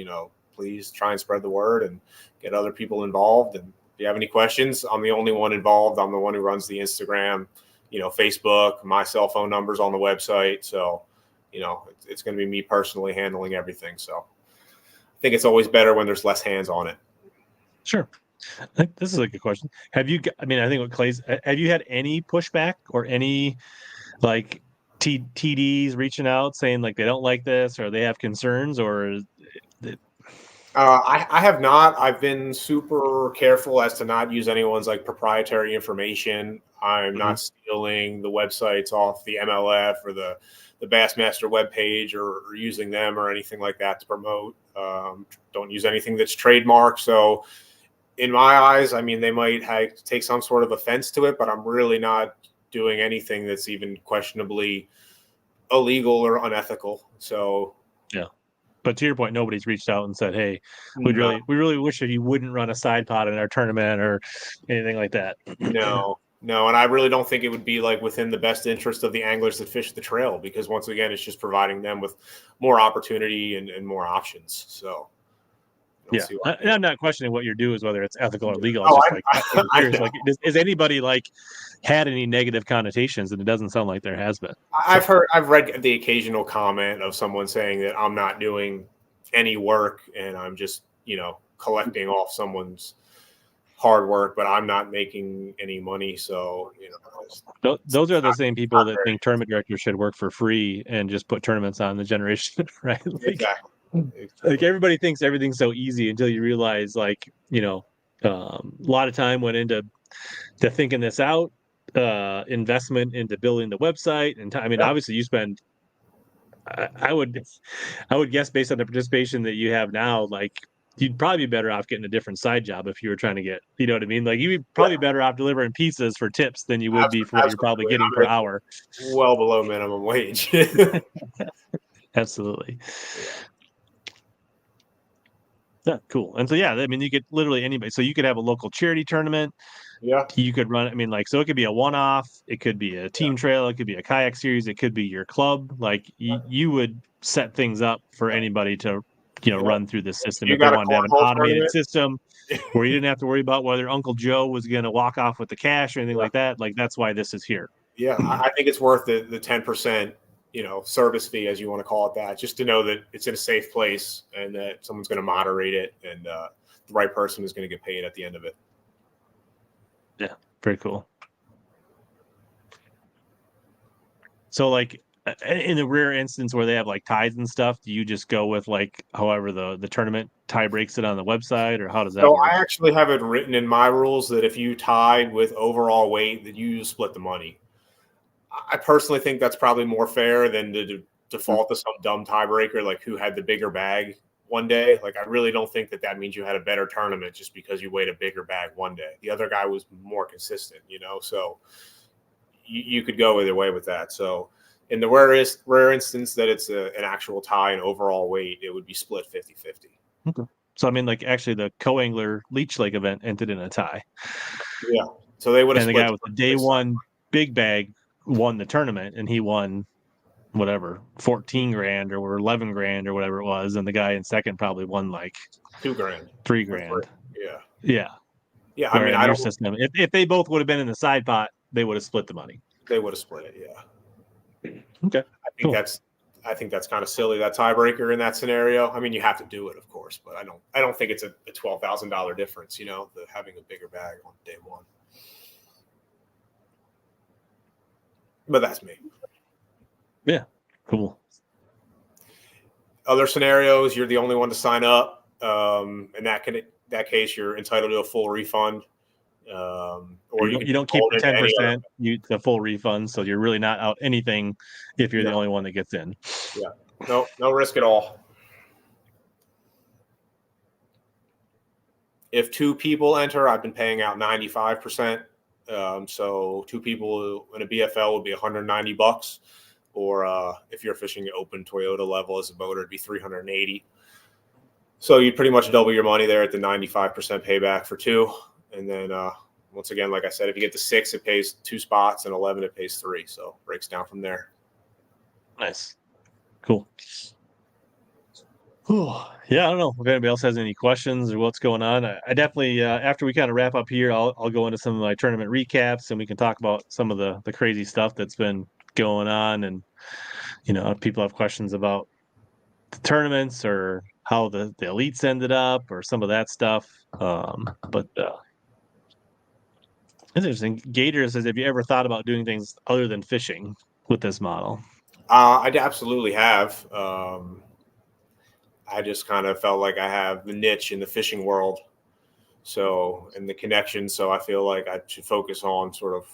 Speaker 2: please try and spread the word and get other people involved. And if you have any questions, I'm the only one involved. I'm the one who runs the Instagram, Facebook. My cell phone number's on the website. So, it's going to be me personally handling everything. So I think it's always better when there's less hands on it.
Speaker 1: Sure. I think this is a good question. I mean, I think what Clay's, have you had any pushback or any like TDs reaching out saying like they don't like this or they have concerns or?
Speaker 2: I have not. I've been super careful as to not use anyone's like proprietary information. I'm not stealing the websites off the MLF or the Bassmaster webpage or using them or anything like that to promote. Don't use anything that's trademarked. So in my eyes, I mean, they might take some sort of offense to it, but I'm really not doing anything that's even questionably illegal or unethical. So
Speaker 1: Yeah. But to your point, nobody's reached out and said, "Hey,
Speaker 2: no.
Speaker 1: we really wish that you wouldn't run a side pod in our tournament or anything like that."
Speaker 2: No, and I really don't think it would be like within the best interest of the anglers that fish the trail because once again, it's just providing them with more opportunity and more options. So
Speaker 1: Yeah, I'm not questioning what you do is whether it's ethical or legal. It's
Speaker 2: Oh,
Speaker 1: just like I'm
Speaker 2: I
Speaker 1: curious,
Speaker 2: know.
Speaker 1: like is anybody like had any negative connotations? And it doesn't sound like there has been.
Speaker 2: I've read the occasional comment of someone saying that I'm not doing any work and I'm just, collecting off someone's hard work, but I'm not making any money. So,
Speaker 1: Those are the same people
Speaker 2: not
Speaker 1: that
Speaker 2: very
Speaker 1: think tournament directors should work for free and just put tournaments on the generation, right?
Speaker 2: exactly.
Speaker 1: Like everybody thinks everything's so easy until you realize, like, a lot of time went into thinking this out, investment into building the website, and I mean,
Speaker 2: Yeah.
Speaker 1: obviously, you spend. I would guess based on the participation that you have now, like you'd probably be better off getting a different side job if you were trying to get, you know what I mean? Like you'd be probably
Speaker 2: Yeah.
Speaker 1: better off delivering pizzas for tips than you would be for what you're probably
Speaker 2: Absolutely.
Speaker 1: getting
Speaker 2: I'm
Speaker 1: per
Speaker 2: making
Speaker 1: hour.
Speaker 2: well below minimum wage.
Speaker 1: Absolutely.
Speaker 2: Yeah.
Speaker 1: Yeah, cool. And so yeah, I mean, you could literally anybody. So you could have a local charity tournament.
Speaker 2: Yeah.
Speaker 1: You could run. I mean, like, so it could be a one-off. It could be a team trail. It could be a kayak series. It could be your club. Like you would set things up for anybody to,
Speaker 2: Yeah.
Speaker 1: run through the system
Speaker 2: You
Speaker 1: if they
Speaker 2: got a
Speaker 1: wanted to have an
Speaker 2: cornhole
Speaker 1: automated
Speaker 2: tournament?
Speaker 1: system where you didn't have to worry about whether Uncle Joe was going to walk off with the cash or anything
Speaker 2: Yeah.
Speaker 1: like that. Like that's why this is here.
Speaker 2: Yeah. I think it's worth the 10%, service fee, as you want to call it that, just to know that it's in a safe place and that someone's going to moderate it and the right person is going to get paid at the end of it.
Speaker 1: Yeah, very cool. So like in the rare instance where they have like ties and stuff, do you just go with like however the tournament tie breaks it on the website, or how does that
Speaker 2: So
Speaker 1: work?
Speaker 2: I actually have it written in my rules that if you tied with overall weight, that you split the money. I personally think that's probably more fair than to default to some dumb tiebreaker like who had the bigger bag one day. Like I really don't think that means you had a better tournament just because you weighed a bigger bag one day. The other guy was more consistent, so you could go either way with that. So in the rare instance that it's an actual tie in overall weight, it would be split 50-50.
Speaker 1: Okay. So I mean, like actually, the co-angler Leech Lake event ended in a tie,
Speaker 2: Yeah. So they would have
Speaker 1: and the
Speaker 2: split
Speaker 1: guy with the day
Speaker 2: the
Speaker 1: one big bag won the tournament, and he won whatever 14 grand or 11 grand or whatever it was, and the guy in second probably won like
Speaker 2: $2,000
Speaker 1: 3
Speaker 2: or
Speaker 1: grand.
Speaker 2: yeah.
Speaker 1: Yeah.
Speaker 2: Yeah. I
Speaker 1: Where
Speaker 2: mean,
Speaker 1: in
Speaker 2: I
Speaker 1: your
Speaker 2: don't.
Speaker 1: system, if they both would have been in the side pot, they would have split the money.
Speaker 2: They would have split it. Yeah.
Speaker 1: Okay.
Speaker 2: I think
Speaker 1: Cool.
Speaker 2: that's kind of silly, that tiebreaker in that scenario. I mean, you have to do it, of course, but I don't think it's a $12,000 difference. Having a bigger bag on day one. But that's me.
Speaker 1: Yeah. Cool.
Speaker 2: Other scenarios, you're the only one to sign up. In that case, you're entitled to a full refund. Or
Speaker 1: You don't keep the 10%, the full refund, so you're really not out anything if you're the only one that gets in.
Speaker 2: Yeah, no risk at all. If 2 people enter, I've been paying out 95%. So 2 people in a BFL would be $190, or if you're fishing open Toyota level as a boater, it'd be $380. So you pretty much double your money there at the 95% payback for 2, and then once again, like I said, if you get to 6, it pays 2 spots, and 11, it pays 3. So breaks down from there.
Speaker 1: Nice. Cool. Yeah, I don't know if anybody else has any questions or what's going on. I definitely, after we kind of wrap up here, I'll go into some of my tournament recaps, and we can talk about some of the crazy stuff that's been going on. And if people have questions about the tournaments or how the elites ended up or some of that stuff. But interesting. Gator says, have you ever thought about doing things other than fishing with this model?
Speaker 2: I absolutely have. I just kind of felt like I have the niche in the fishing world, and the connection. So I feel like I should focus on sort of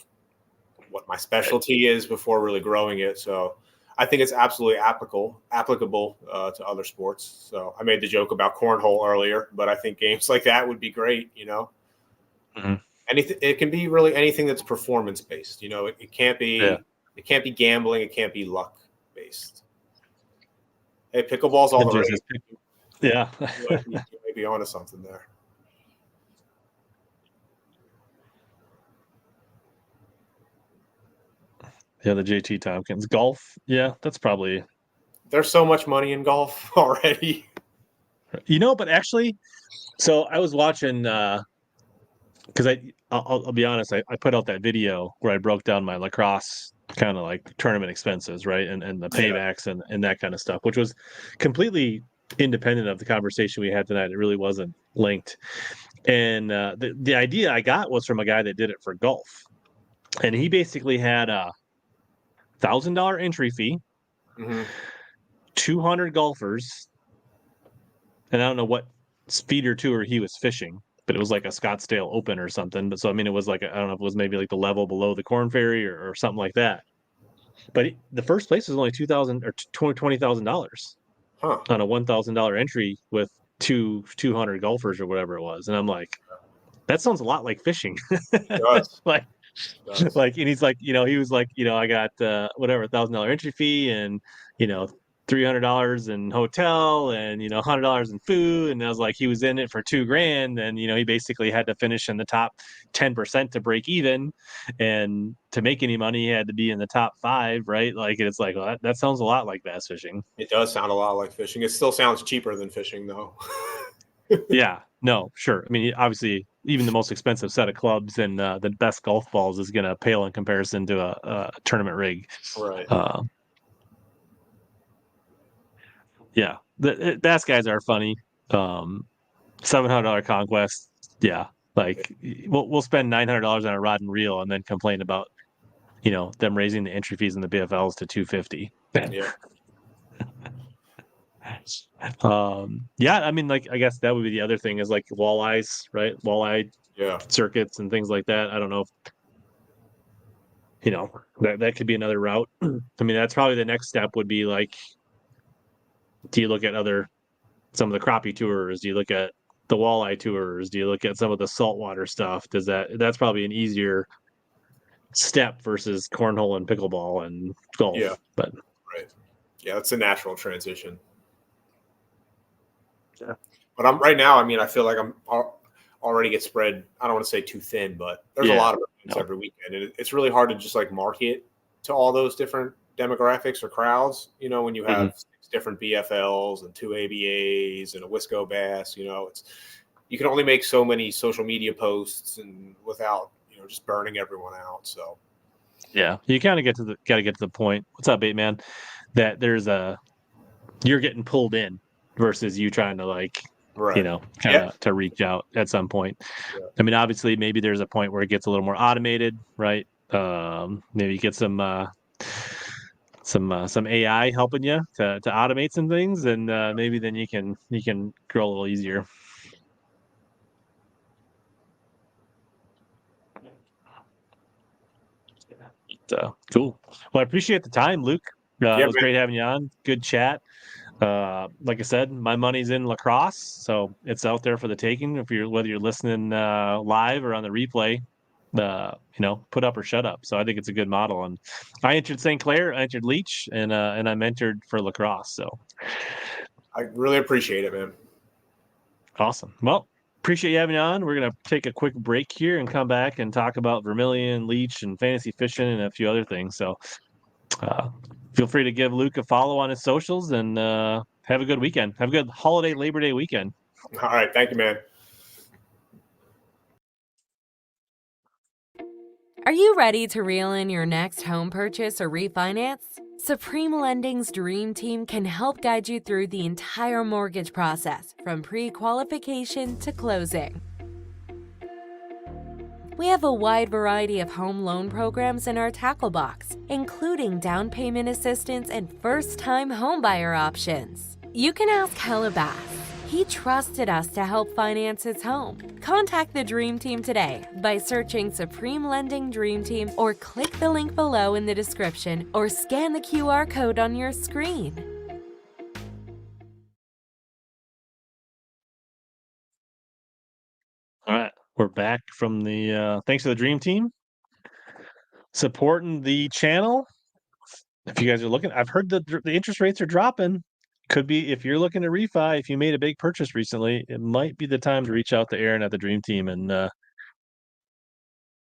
Speaker 2: what my specialty is before really growing it. So I think it's absolutely applicable to other sports. So I made the joke about cornhole earlier, but I think games like that would be great.
Speaker 1: Mm-hmm.
Speaker 2: Anything, it can be really anything that's performance based. It can't be gambling. It can't be luck based. Hey, pickleball's all the rage.
Speaker 1: Yeah.
Speaker 2: You may be onto something there.
Speaker 1: Yeah, the JT Tompkins. Golf. Yeah, that's probably.
Speaker 2: There's so much money in golf already.
Speaker 1: But actually, so I was watching because I'll be honest, I put out that video where I broke down my lacrosse kind of like tournament expenses, right, and the
Speaker 2: Yeah.
Speaker 1: paybacks and that kind of stuff, which was completely independent of the conversation we had tonight. It really wasn't linked. And the idea I got was from a guy that did it for golf, and he basically had a $1,000 entry fee, 200 golfers, and I don't know what feeder tour he was fishing, but it was like a Scottsdale Open or something. But so I mean, it was like I don't know if it was maybe like the level below the Corn Ferry or something like that. But the first place was only $2,000 or $20,000
Speaker 2: Huh.
Speaker 1: on a $1,000 entry with 200 golfers or whatever it was, and I'm like, that sounds a lot like fishing.
Speaker 2: It does.
Speaker 1: like
Speaker 2: It does.
Speaker 1: like, and he's like, he was like, I got whatever $1,000 entry fee and $300 in hotel and $100 in food, and I was like, he was in it for $2,000, and he basically had to finish in the top 10% to break even, and to make any money, he had to be in the top 5, right? Like, it's like, well, that sounds a lot like bass fishing.
Speaker 2: It does sound a lot like fishing. It still sounds cheaper than fishing, though.
Speaker 1: Yeah, no, sure. I mean, obviously, even the most expensive set of clubs and the best golf balls is going to pale in comparison to a tournament rig.
Speaker 2: Right.
Speaker 1: Yeah, the bass guys are funny. $700 conquest. Yeah, like we'll spend $900 on a rod and reel and then complain about them raising the entry fees in the BFLs to $250.
Speaker 2: Yeah.
Speaker 1: Yeah, I mean, like, I guess that would be the other thing is like walleyes, right? Walleye circuits and things like that. I don't know if that could be another route. I mean, that's probably the next step would be like, do you look at some of the crappie tours? Do you look at the walleye tours? Do you look at some of the saltwater stuff? That's probably an easier step versus cornhole and pickleball and golf.
Speaker 2: Yeah.
Speaker 1: But
Speaker 2: right. Yeah, that's a natural transition.
Speaker 1: Yeah.
Speaker 2: But I feel like I'm already get spread. I don't want to say too thin, but there's a lot of events every weekend, and it's really hard to just like market to all those different demographics or crowds. When you have 6 different BFLs and 2 ABAs and a Wisco Bass, you can only make so many social media posts and without just burning everyone out. So
Speaker 1: yeah, you kind of got to get to the point. What's up, Bait Man? That you're getting pulled in versus you trying to like, to reach out at some point. Yeah. I mean, obviously, maybe there's a point where it gets a little more automated, right? Maybe you get some AI helping you to automate some things, and maybe then you can grow a little easier. Cool. Well, I appreciate the time, Luke. It was great having you on. Good chat. Like I said, my money's in Lacrosse, so it's out there for the taking. Whether you're listening live or on the replay, put up or shut up. So I think it's a good model. And I entered St. Clair, I entered Leech, and I'm entered for Lacrosse. So
Speaker 2: I really appreciate it, man.
Speaker 1: Awesome. Well, appreciate you having me on. We're gonna take a quick break here and come back and talk about Vermilion, Leech, and fantasy fishing and a few other things. So feel free to give Luke a follow on his socials, and have a good weekend. Have a good holiday Labor Day weekend.
Speaker 2: All right. Thank you, man.
Speaker 3: Are you ready to reel in your next home purchase or refinance? Supreme Lending's Dream Team can help guide you through the entire mortgage process, from pre-qualification to closing. We have a wide variety of home loan programs in our tackle box, including down payment assistance and first-time homebuyer options. You can ask HellaBass. He trusted us to help finance his home. Contact the Dream Team today by searching Supreme Lending Dream Team, or click the link below in the description, or scan the QR code on your screen.
Speaker 1: All right, we're back from the thanks to the Dream Team supporting the channel. If you guys are looking, I've heard the interest rates are dropping. Could be, if you're looking to refi, if you made a big purchase recently, it might be the time to reach out to Aaron at the Dream Team and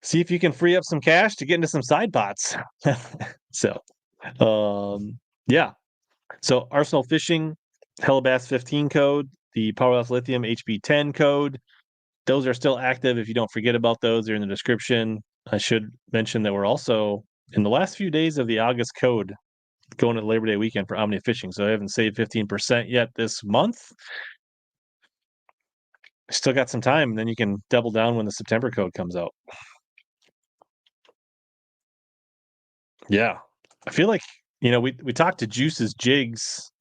Speaker 1: see if you can free up some cash to get into some side pots. So, yeah. So Arsenal Fishing, HellaBass 15 code. the Powerhouse Lithium HB10 code. Those are still active. If you don't forget about those, they're in the description. I should mention that we're also in the last few days of the August code going to Labor Day weekend for Omnia Fishing. So I haven't saved 15% yet this month. Still got some time, and then you can double down when the September code comes out. Yeah. I feel like, we talked to Juice's Jigs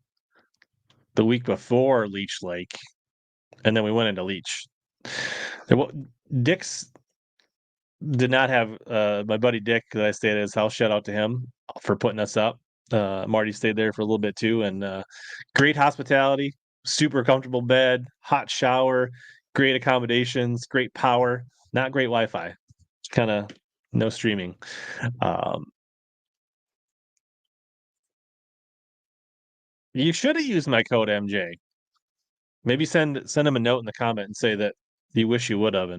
Speaker 1: the week before Leech Lake, and then we went into Leech. Dick's did not have my buddy Dick that I stayed at his house. Shout out to him for putting us up. Marty stayed there for a little bit too, and great hospitality, super comfortable bed, hot shower, great accommodations, great power, not great Wi-Fi, kind of no streaming. You should have used my code MJ. Maybe send him a note in the comment and say that you wish you would have.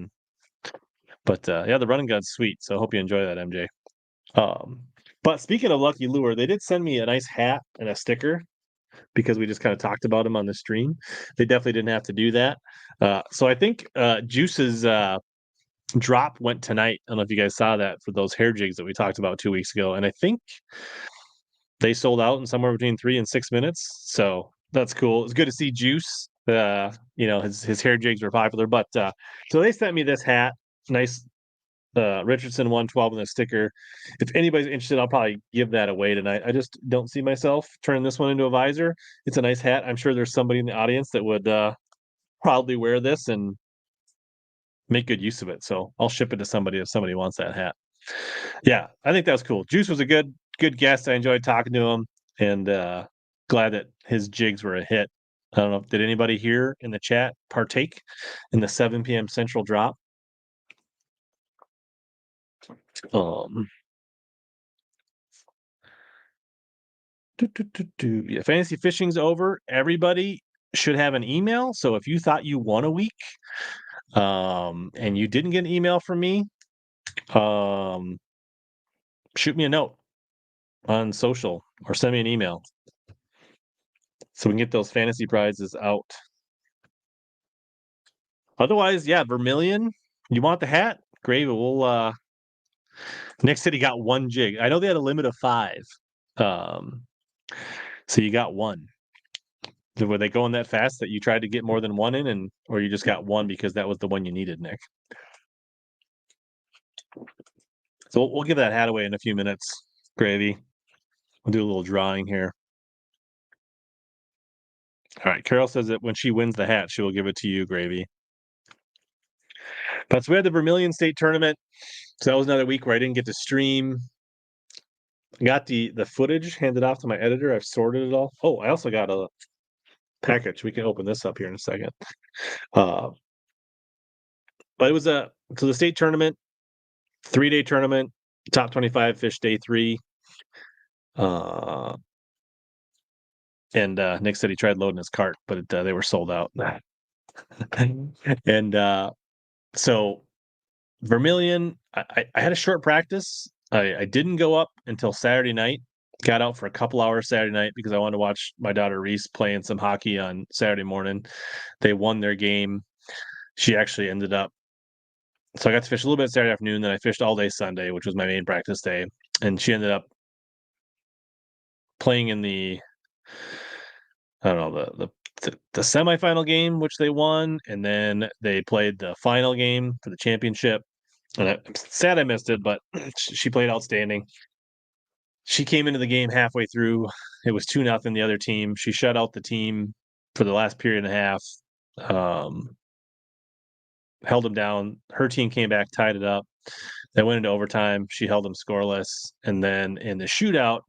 Speaker 1: But yeah, the running gun's sweet, so I hope you enjoy that, MJ. But speaking of Lucky Lure, they did send me a nice hat and a sticker because we just kind of talked about them on the stream. They definitely didn't have to do that. So I think Juice's drop went tonight. I don't know if you guys saw that for those hair jigs that we talked about 2 weeks ago. And I think they sold out in somewhere between 3 and 6 minutes. So that's cool. It's good to see Juice. His hair jigs were popular. But so they sent me this hat. Nice Richardson 112 and a sticker. If anybody's interested, I'll probably give that away tonight. I just don't see myself turning this one into a visor. It's a nice hat. I'm sure there's somebody in the audience that would probably wear this and make good use of it. So I'll ship it to somebody if somebody wants that hat. Yeah, I think that was cool. Juice was a good guest. I enjoyed talking to him, and glad that his jigs were a hit. I don't know. Did anybody here in the chat partake in the 7 p.m. Central drop? Yeah, fantasy fishing's over. Everybody should have an email. So if you thought you won a week, and you didn't get an email from me, shoot me a note on social or send me an email so we can get those fantasy prizes out. Otherwise, yeah, Vermilion, you want the hat? Great. We'll Nick said he got 1 jig. I know they had a limit of 5. So you got 1. Were they going that fast that you tried to get more than 1 in, or you just got 1 because that was the one you needed, Nick? So we'll give that hat away in a few minutes, Gravy. We'll do a little drawing here. All right, Carol says that when she wins the hat, she will give it to you, Gravy. But so we had the Vermilion State Tournament. So that was another week where I didn't get to stream. I got the footage handed off to my editor. I've sorted it all. Oh, I also got a package. We can open this up here in a second. But it was so the state tournament, 3-day tournament, top 25 fish day 3. And Nick said he tried loading his cart, but they were sold out. And so Vermilion, I had a short practice. I didn't go up until Saturday night. Got out for a couple hours Saturday night because I wanted to watch my daughter Reese playing some hockey on Saturday morning. They won their game. She actually ended up. So I got to fish a little bit Saturday afternoon. Then I fished all day Sunday, which was my main practice day. And she ended up playing in the, I don't know, the semifinal game, which they won. And then they played the final game for the championship. And I'm sad I missed it, but she played outstanding. She came into the game halfway through. It was 2-0 the other team. She shut out the team for the last period and a half. Held them down. Her team came back, tied it up. They went into overtime. She held them scoreless. And then in the shootout,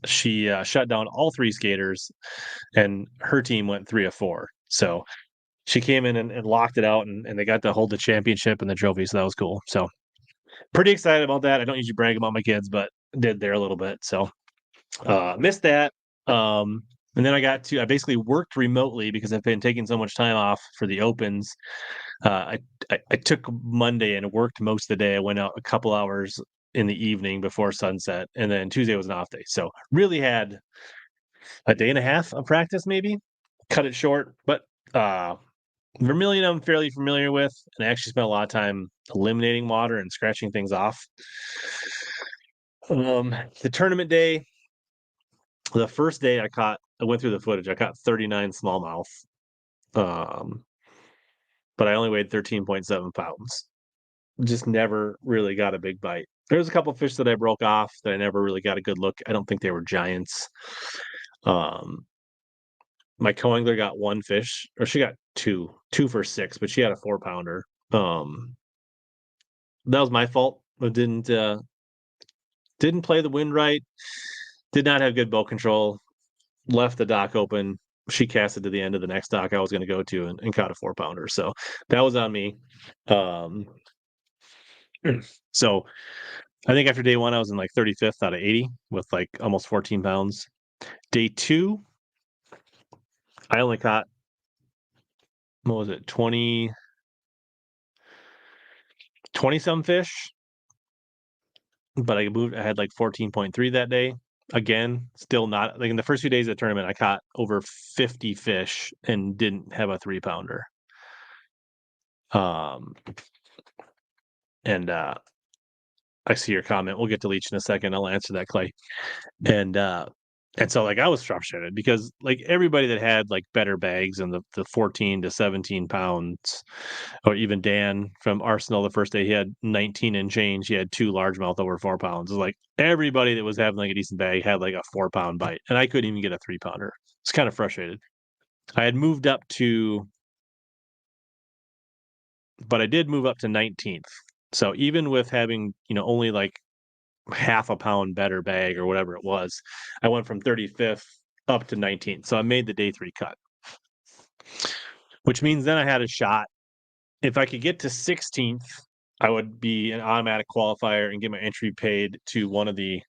Speaker 1: she shut down all 3 skaters, and her team went 3 of 4. So she came in and locked it out, and they got to hold the championship and the trophy. So that was cool. So pretty excited about that. I don't usually brag about my kids, but did there a little bit. So missed that. And then I basically worked remotely because I've been taking so much time off for the opens. I took Monday and worked most of the day. I went out a couple hours in the evening before sunset, and then Tuesday was an off day. So really had a day and a half of practice, maybe cut it short, but Vermilion I'm fairly familiar with, and I actually spent a lot of time eliminating water and scratching things off. The tournament day, the first day I went through the footage. I caught 39 smallmouth, um, but I only weighed 13.7 pounds. Just never really got a big bite. There was a couple fish that I broke off that I never really got a good look. I don't think they were giants. My co-angler got one fish, or she got two for 6, but she had a 4-pounder. That was my fault. I didn't play the wind right. Did not have good boat control. Left the dock open. She casted to the end of the next dock I was going to go to and caught a 4-pounder. So that was on me. So I think after day 1, I was in like 35th out of 80 with like almost 14 pounds. Day 2, I only caught, what was it, 20 some fish, but I had like 14.3 that day. Again, still not like in the first few days of the tournament, I caught over 50 fish and didn't have a 3-pounder. And I see your comment. We'll get to Leech in a second. I'll answer that, Clay. And so like I was frustrated because like everybody that had like better bags and the 14 to 17 pounds, or even Dan from Arsenal the first day, he had 19 and change. He had 2 largemouth over 4 pounds. It was like everybody that was having like a decent bag had like a 4-pound bite, and I couldn't even get a 3-pounder. It's kind of frustrated. I had moved up to, but I did move up to 19th. So even with having, only like half a pound better bag or whatever it was, I went from 35th up to 19th. So I made the day 3 cut, which means then I had a shot. If I could get to 16th, I would be an automatic qualifier and get my entry paid to one of the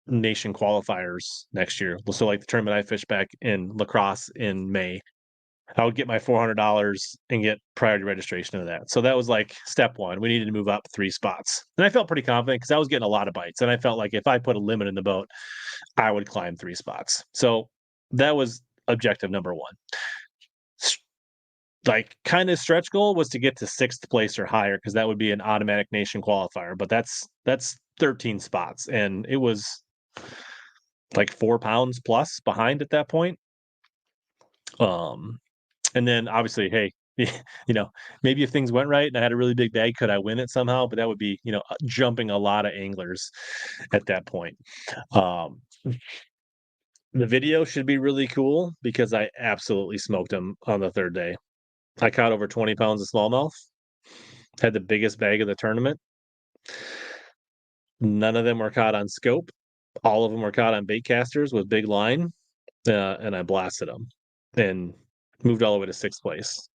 Speaker 1: nation qualifiers next year. So like the tournament I fished back in Lacrosse in May, I would get my $400 and get priority registration to that. So that was like step 1. We needed to move up 3 spots. And I felt pretty confident because I was getting a lot of bites. And I felt like if I put a limit in the boat, I would climb 3 spots. So that was objective number 1. Like kind of stretch goal was to get to 6th place or higher, because that would be an automatic nation qualifier. But that's 13 spots. And it was like 4 pounds plus behind at that point. And then obviously, hey, maybe if things went right and I had a really big bag, could I win it somehow? But that would be, jumping a lot of anglers at that point. The video should be really cool because I absolutely smoked them on the 3rd day. I caught over 20 pounds of smallmouth, had the biggest bag of the tournament. None of them were caught on scope. All of them were caught on bait casters with big line, and I blasted them and moved all the way to 6th place.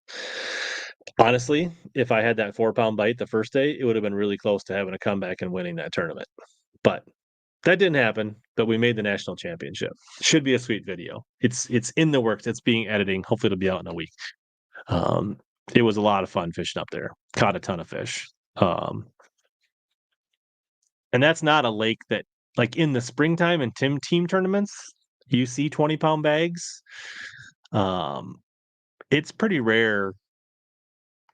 Speaker 1: Honestly, if I had that 4-pound bite the first day, it would have been really close to having a comeback and winning that tournament. But that didn't happen. But we made the national championship. Should be a sweet video. It's in the works. It's being editing. Hopefully it'll be out in a week. It was a lot of fun fishing up there. Caught a ton of fish. And that's not a lake that, like in the springtime and team tournaments, you see 20-pound bags. It's pretty rare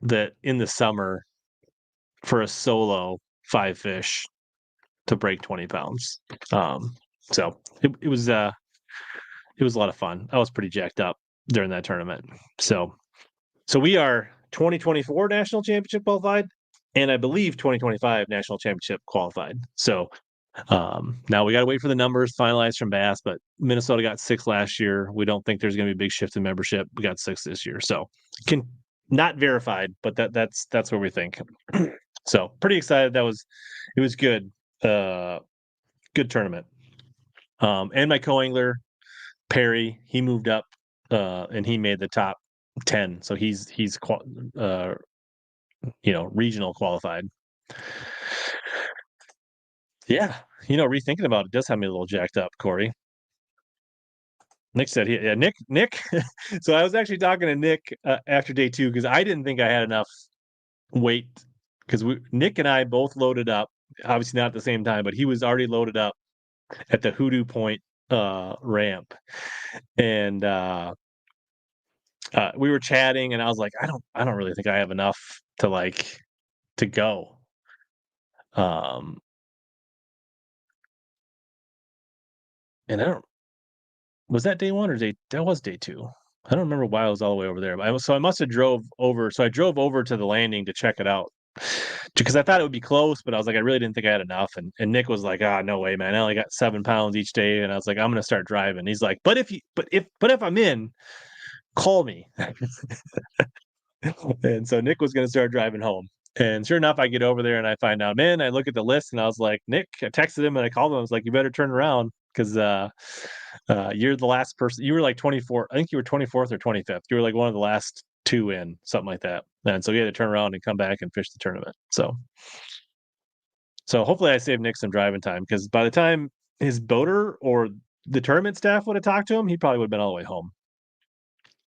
Speaker 1: that in the summer for a solo 5 fish to break 20 pounds. So it was a lot of fun. I was pretty jacked up during that tournament. So we are 2024 national championship qualified, and I believe 2025 national championship qualified. So now we got to wait for the numbers finalized from Bass, but Minnesota got 6 last year. We don't think there's going to be a big shift in membership. We got 6 this year. So not verified, but that's where we think. So pretty excited. It was good. Good tournament. And my co-angler Perry, he moved up and he made the top 10. So he's regional qualified. Yeah, rethinking about it does have me a little jacked up, Corey. Nick said, Nick. So I was actually talking to Nick after day 2 because I didn't think I had enough weight, because Nick and I both loaded up, obviously not at the same time, but he was already loaded up at the Hoodoo Point ramp, and we were chatting, and I was like, I don't really think I have enough to like to go. Um, and I don't was that day one or day that was day two. I don't remember why I was all the way over there. But I must have drove over. So I drove over to the landing to check it out because I thought it would be close, but I was like, I really didn't think I had enough. And Nick was like, ah, no way, man. I only got 7 pounds each day. And I was like, I'm gonna start driving. He's like, but if I'm in, call me. And so Nick was gonna start driving home. And sure enough, I get over there and I find out, man, I look at the list and I was like, Nick, I texted him and I called him. I was like, you better turn around because you're the last person. You were like 24. I think you were 24th or 25th. You were like one of the last two in, something like that. And so he had to turn around and come back and fish the tournament. So hopefully I saved Nick some driving time because by the time his boater or the tournament staff would have talked to him, he probably would have been all the way home.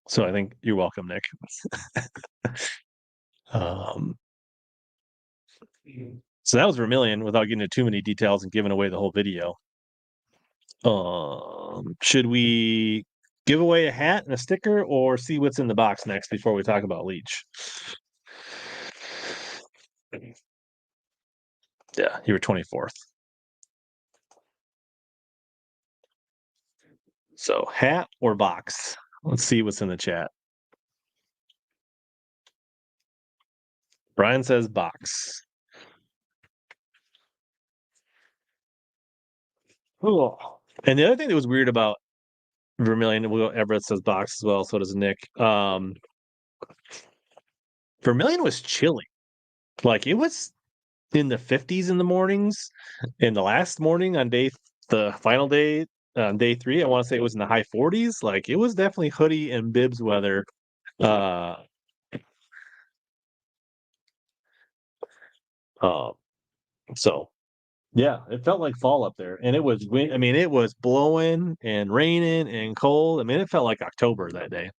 Speaker 1: So I think you're welcome, Nick. um, so that was Vermilion without getting into too many details and giving away the whole video. Should we give away a hat and a sticker or see what's in the box next before we talk about Leech? Yeah, you were 24th. So hat or box? Let's see what's in the chat. Brian says box. Cool. And the other thing that was weird about Vermilion, Everett says box as well, so does Nick. Vermilion was chilly. Like it was in the 50s in the mornings. In the last morning on the final day, on day 3, I want to say it was in the high 40s. Like it was definitely hoodie and bibs weather. Uh, uh, so yeah, it felt like fall up there, and it was wind. I mean, it was blowing and raining and cold. I mean, it felt like October that day.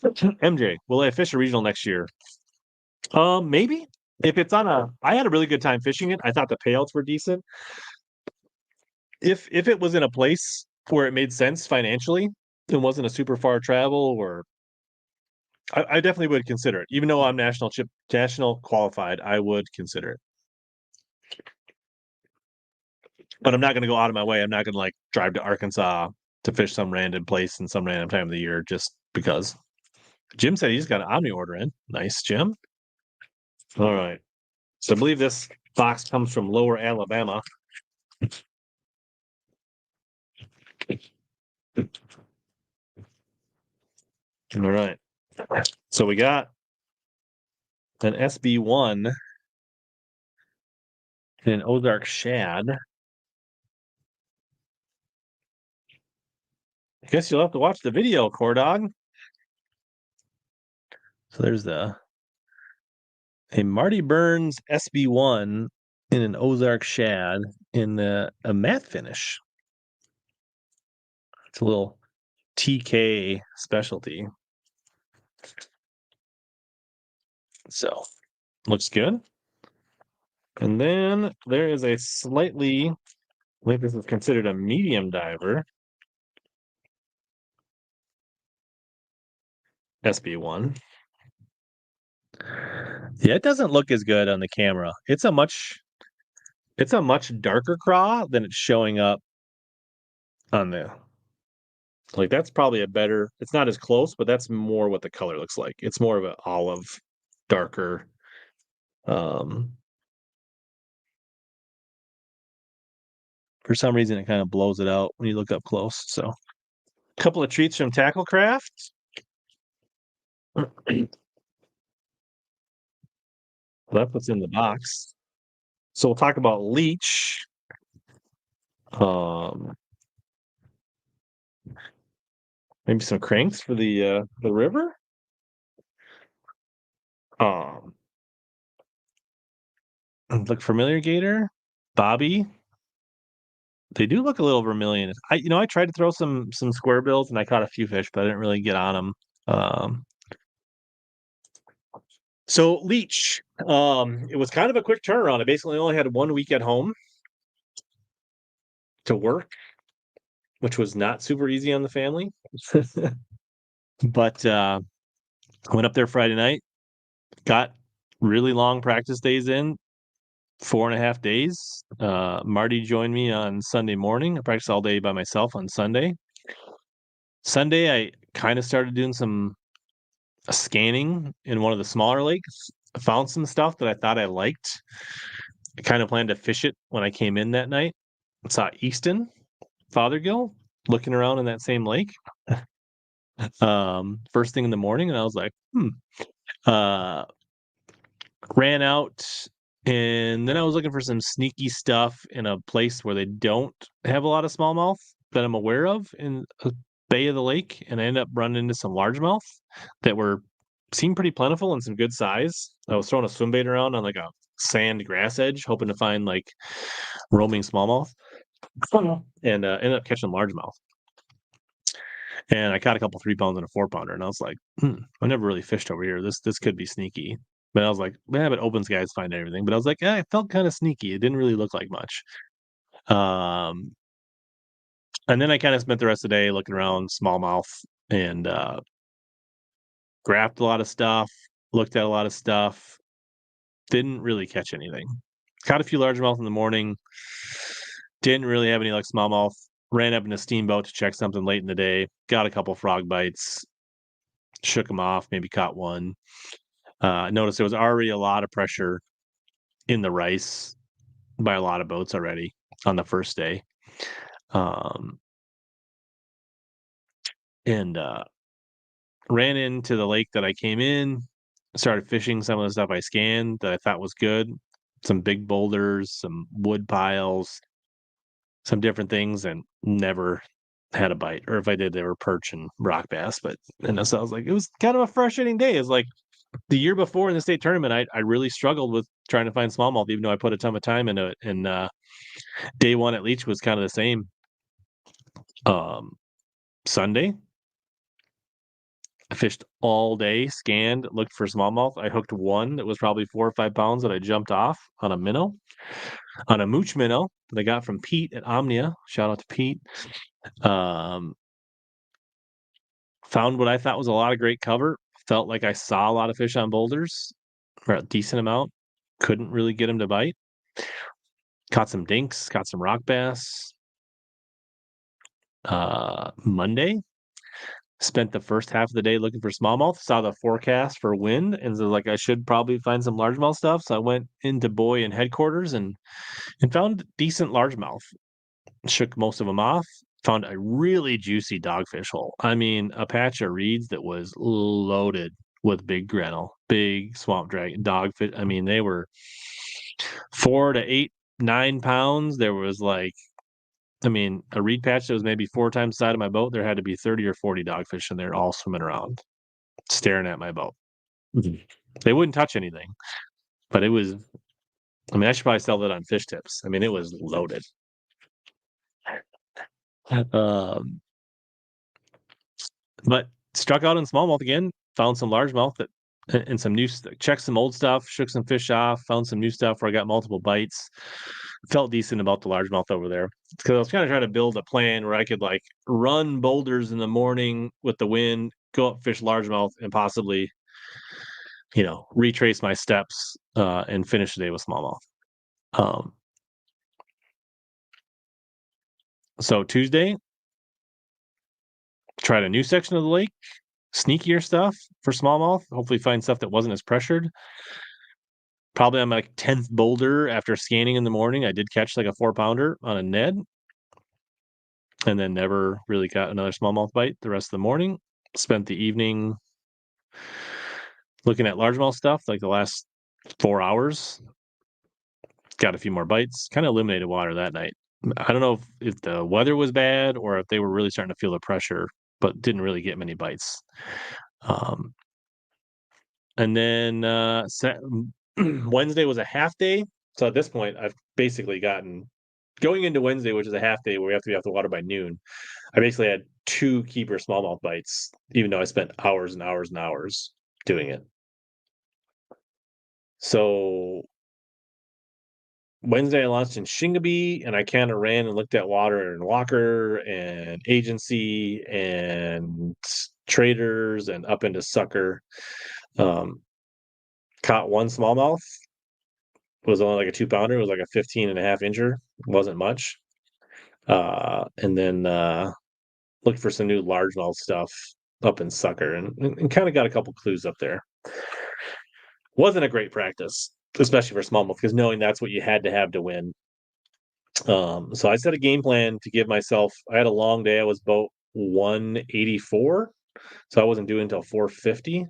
Speaker 1: MJ, will I fish a regional next year? Maybe if it's on a. I had a really good time fishing it. I thought the payouts were decent. If it was in a place where it made sense financially, it wasn't a super far travel, or I definitely would consider it. Even though I'm national qualified, I would consider it. But I'm not going to go out of my way. I'm not going to like drive to Arkansas to fish some random place in some random time of the year just because. Jim said he's got an Omni order in. Nice, Jim. All right. So I believe this box comes from Lower Alabama. All right. So we got an SB1 and an Ozark Shad. I guess you'll have to watch the video, Cordog. So there's a Marty Burns SB1 in an Ozark Shad in a matte finish. It's a little TK specialty. So looks good. And then there is a slightly, I think this is considered a medium diver. SB1. Yeah, it doesn't look as good on the camera. It's a much darker craw than it's showing up on the, like that's probably a better, it's not as close, but that's more what the color looks like. It's more of an olive, darker. For some reason it kind of blows it out when you look up close. So a couple of treats from Tacklecraft. That's what's in the box. So we'll talk about Leech. Maybe some cranks for the river. Look familiar, Gator, Bobby. They do look a little vermilion. I tried to throw some square bills and I caught a few fish, but I didn't really get on them. So Leech, it was kind of a quick turnaround. I basically only had 1 week at home to work, which was not super easy on the family. But I went up there Friday night, got really long practice days in, 4.5 days. Marty joined me on Sunday morning. I practiced all day by myself on Sunday. Sunday, I kind of started doing some scanning in one of the smaller lakes. I found some stuff that I thought I liked. I kind of planned to fish it when I came in that night. I saw Easton Fothergill looking around in that same lake. First thing in the morning, and I was like, Uh, ran out, and then I was looking for some sneaky stuff in a place where they don't have a lot of smallmouth that I'm aware of in a bay of the lake, and I ended up running into some largemouth that seemed pretty plentiful and some good size. I was throwing a swim bait around on like a sand grass edge, hoping to find like roaming smallmouth, and ended up catching largemouth. And I caught a couple 3 pounds and a 4 pounder, and I was like, I never really fished over here. This could be sneaky. But I was like, yeah, but open skies find everything. But I was like, yeah, it felt kind of sneaky. It didn't really look like much. Um, and then I kind of spent the rest of the day looking around smallmouth and grabbed a lot of stuff, looked at a lot of stuff, didn't really catch anything. Caught a few largemouth in the morning, didn't really have any like smallmouth. Ran up in a steamboat to check something late in the day, got a couple frog bites, shook them off, maybe caught one. Noticed there was already a lot of pressure in the rice by a lot of boats already on the first day. Um, and ran into the lake that I came in, started fishing some of the stuff I scanned that I thought was good. Some big boulders, some wood piles, some different things, and never had a bite. Or if I did, they were perch and rock bass. And so I was like, it was kind of a frustrating day. It's like the year before in the state tournament, I really struggled with trying to find smallmouth, even though I put a ton of time into it. And day one at Leech was kind of the same. Sunday, I fished all day, scanned, looked for smallmouth. I hooked one that was probably 4 or 5 pounds that I jumped off on a minnow, on a mooch minnow that I got from Pete at Omnia. Shout out to Pete. Found what I thought was a lot of great cover. Felt like I saw a lot of fish on boulders, or a decent amount. Couldn't really get them to bite. Caught some dinks, caught some rock bass. Monday, spent the first half of the day looking for smallmouth. Saw the forecast for wind, and so like I should probably find some largemouth stuff. So I went into Boy and headquarters and found decent largemouth. Shook most of them off. Found a really juicy dogfish hole. I mean, a patch of reeds that was loaded with big grinnell, big swamp dragon dogfish. I mean, they were 4 to 8, 9 pounds. There was like, I mean, a reed patch that was maybe 4 times the side of my boat. There had to be 30 or 40 dogfish in there, all swimming around, staring at my boat. They wouldn't touch anything, but it was. I mean, I should probably sell that on fish tips. I mean, it was loaded. Um, but struck out on smallmouth again. Found some largemouth and some new. Checked some old stuff. Shook some fish off. Found some new stuff where I got multiple bites. Felt decent about the largemouth over there because I was kind of trying to build a plan where I could like run boulders in the morning with the wind, go up fish largemouth, and possibly, retrace my steps and finish the day with smallmouth. So Tuesday, tried a new section of the lake, sneakier stuff for smallmouth. Hopefully, find stuff that wasn't as pressured. Probably on my 10th boulder after scanning in the morning, I did catch like a 4-pounder on a Ned, and then never really got another smallmouth bite the rest of the morning. Spent the evening looking at largemouth stuff, like the last 4 hours. Got a few more bites. Kind of eliminated water that night. I don't know if the weather was bad or if they were really starting to feel the pressure, but didn't really get many bites. And then Wednesday was a half day. So at this point, I've basically gotten going into Wednesday, which is a half day where we have to be off the water by noon. I basically had 2 keeper smallmouth bites, even though I spent hours and hours and hours doing it. So Wednesday I launched in Shingabee, and I kind of ran and looked at water in Walker and Agency and Traders and up into Sucker. Caught one smallmouth. It was only like a 2-pounder. It was like a 15.5 incher. Wasn't much. And then looked for some new largemouth stuff up in Sucker, and kind of got a couple clues up there. Wasn't a great practice, especially for smallmouth, because knowing that's what you had to have to win. So I set a game plan to give myself. I had a long day. I was boat 184, so I wasn't doing until 450.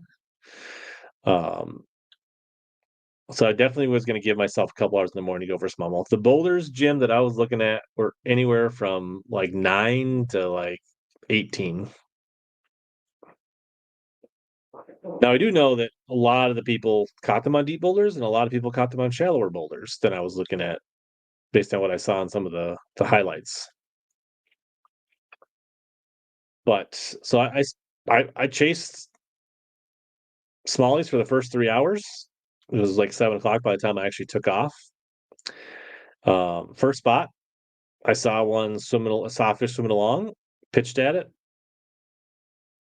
Speaker 1: So I definitely was going to give myself a couple hours in the morning to go for smallmouth. The boulders, Jim, that I was looking at were anywhere from like 9 to like 18. Now I do know that a lot of the people caught them on deep boulders, and a lot of people caught them on shallower boulders than I was looking at, based on what I saw in some of the highlights. But so I chased smallies for the first 3 hours. It was like 7 o'clock by the time I actually took off. First spot, I saw one swimming, a softfish swimming along, pitched at it,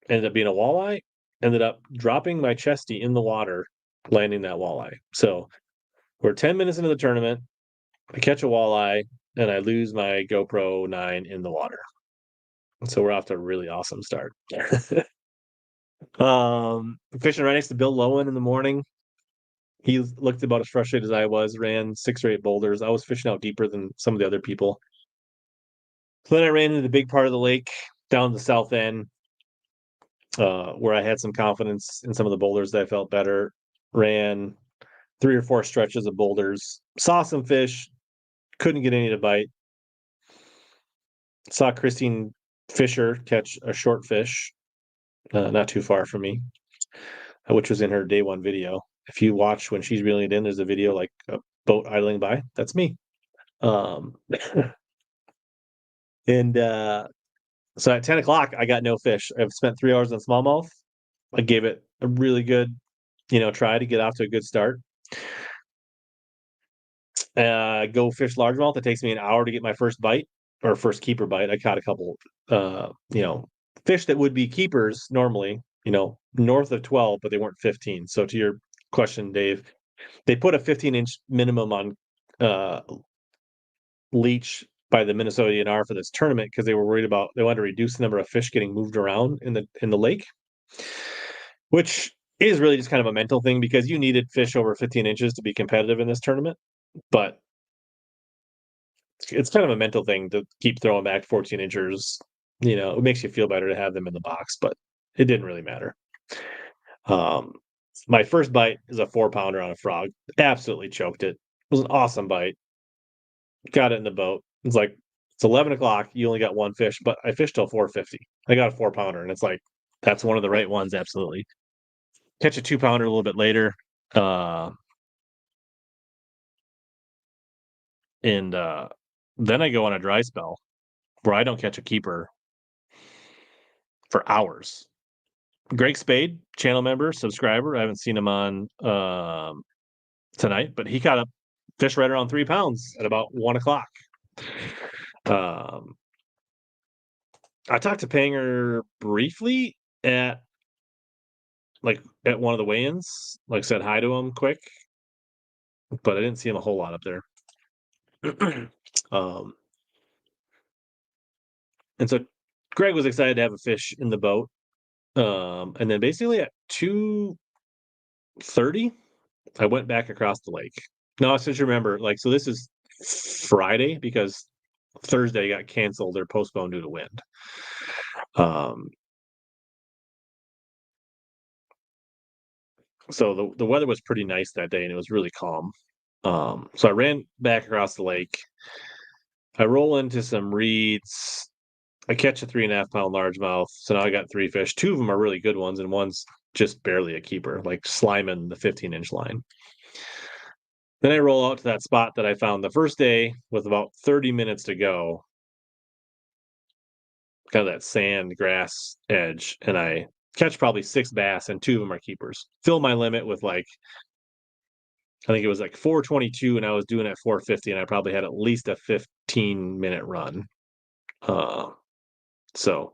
Speaker 1: ended up being a walleye, ended up dropping my chesty in the water, landing that walleye. So we're 10 minutes into the tournament, I catch a walleye, and I lose my GoPro 9 in the water. So we're off to a really awesome start. Fishing right next to Bill Lowen in the morning. He looked about as frustrated as I was, ran 6 or 8 boulders. I was fishing out deeper than some of the other people. So then I ran into the big part of the lake down the south end, where I had some confidence in some of the boulders that I felt better. Ran 3 or 4 stretches of boulders, saw some fish, couldn't get any to bite. Saw Christine Fisher catch a short fish, not too far from me, which was in her day 1 video. If you watch when she's reeling it in, there's a video like a boat idling by. That's me. And so at 10 o'clock, I got no fish. I've spent 3 hours on smallmouth. I gave it a really good, try to get off to a good start. Go fish largemouth. It takes me an hour to get my first bite or first keeper bite. I caught a couple, fish that would be keepers normally, north of 12, but they weren't 15. So to your question, Dave, they put a 15-inch minimum on Leech by the Minnesota DNR for this tournament because they wanted to reduce the number of fish getting moved around in the lake, which is really just kind of a mental thing because you needed fish over 15 inches to be competitive in this tournament. But it's kind of a mental thing to keep throwing back 14 inchers. It makes you feel better to have them in the box, but it didn't really matter. My first bite is a 4-pounder on a frog. Absolutely choked it. It was an awesome bite. Got it in the boat. It's 11 o'clock. You only got 1 fish, but I fished till 4:50. I got a 4-pounder, and it's like, that's one of the right ones. Absolutely. Catch a 2-pounder a little bit later. And then I go on a dry spell where I don't catch a keeper for hours. Greg Spade, channel member, subscriber. I haven't seen him on tonight, but he caught a fish right around 3 pounds at about 1 o'clock. I talked to Panger briefly at one of the weigh-ins, said hi to him quick, but I didn't see him a whole lot up there. And so Greg was excited to have a fish in the boat. And then basically at 2:30, I went back across the lake. Now, I just remember, so this is Friday because Thursday got canceled or postponed due to wind. So the weather was pretty nice that day, and it was really calm. So I ran back across the lake. I roll into some reeds. I catch a 3.5-pound largemouth. So now I got 3 fish. 2 of them are really good ones, and one's just barely a keeper, like sliming the 15-inch line. Then I roll out to that spot that I found the first day with about 30 minutes to go. Kind of that sand grass edge, and I catch probably 6 bass, and 2 of them are keepers. Fill my limit with I think it was like 4:22 and I was doing at 4:50 and I probably had at least a 15-minute run. So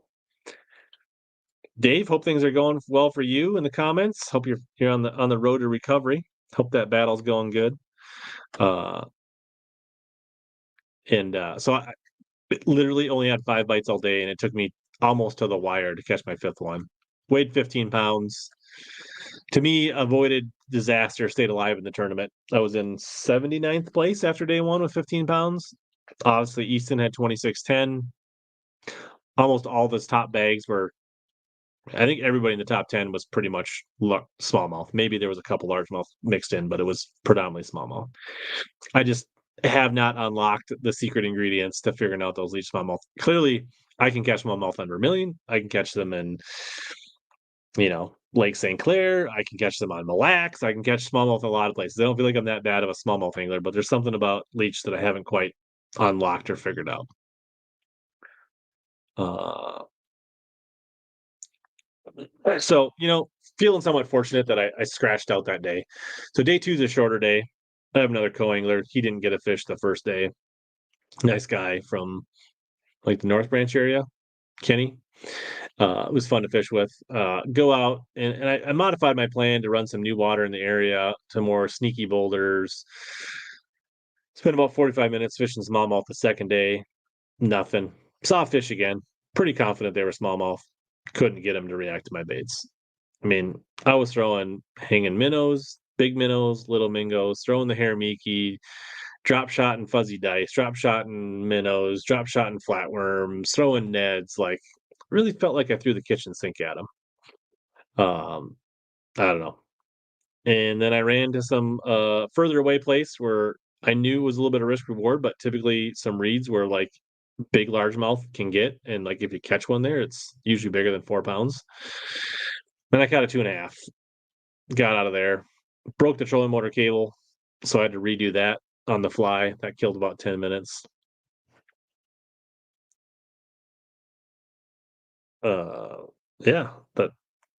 Speaker 1: Dave, hope things are going well for you in the comments. Hope you're on the road to recovery. Hope that battle's going good. So I literally only had 5 bites all day, and it took me almost to the wire to catch my 5th one. Weighed 15 pounds. To me, avoided disaster, stayed alive in the tournament. I was in 79th place after day 1 with 15 pounds. Obviously, Easton had 26.10. Almost all of his top bags were, I think everybody in the top 10 was pretty much smallmouth. Maybe there was a couple largemouth mixed in, but it was predominantly smallmouth. I just have not unlocked the secret ingredients to figuring out those leech smallmouth. Clearly, I can catch smallmouth on Vermilion. I can catch them in, Lake St. Clair. I can catch them on Mille Lacs. I can catch smallmouth in a lot of places. I don't feel like I'm that bad of a smallmouth angler, but there's something about leech that I haven't quite unlocked or figured out. So, feeling somewhat fortunate that I scratched out that day. So day 2 is a shorter day. I have another co-angler. He didn't get a fish the first day. Nice guy from like the North Branch area, Kenny. It was fun to fish with. Go out and I modified my plan to run some new water in the area to more sneaky boulders. Spent about 45 minutes fishing smallmouth the second day. Nothing. Saw fish again. Pretty confident they were smallmouth. Couldn't get them to react to my baits. I mean, I was throwing hanging minnows, big minnows, little mingos, throwing the haramiki, drop shot and fuzzy dice, drop shot and minnows, drop shot and flatworms, throwing neds. Like, really felt like I threw the kitchen sink at them. I don't know. And then I ran to some further away place where I knew was a little bit of risk reward, but typically some reeds where like big largemouth can get, and like if you catch one there, it's usually bigger than 4 pounds. Then I caught a 2.5. Got out of there, broke the trolling motor cable, so I had to redo that on the fly. That killed about 10 minutes. Yeah, but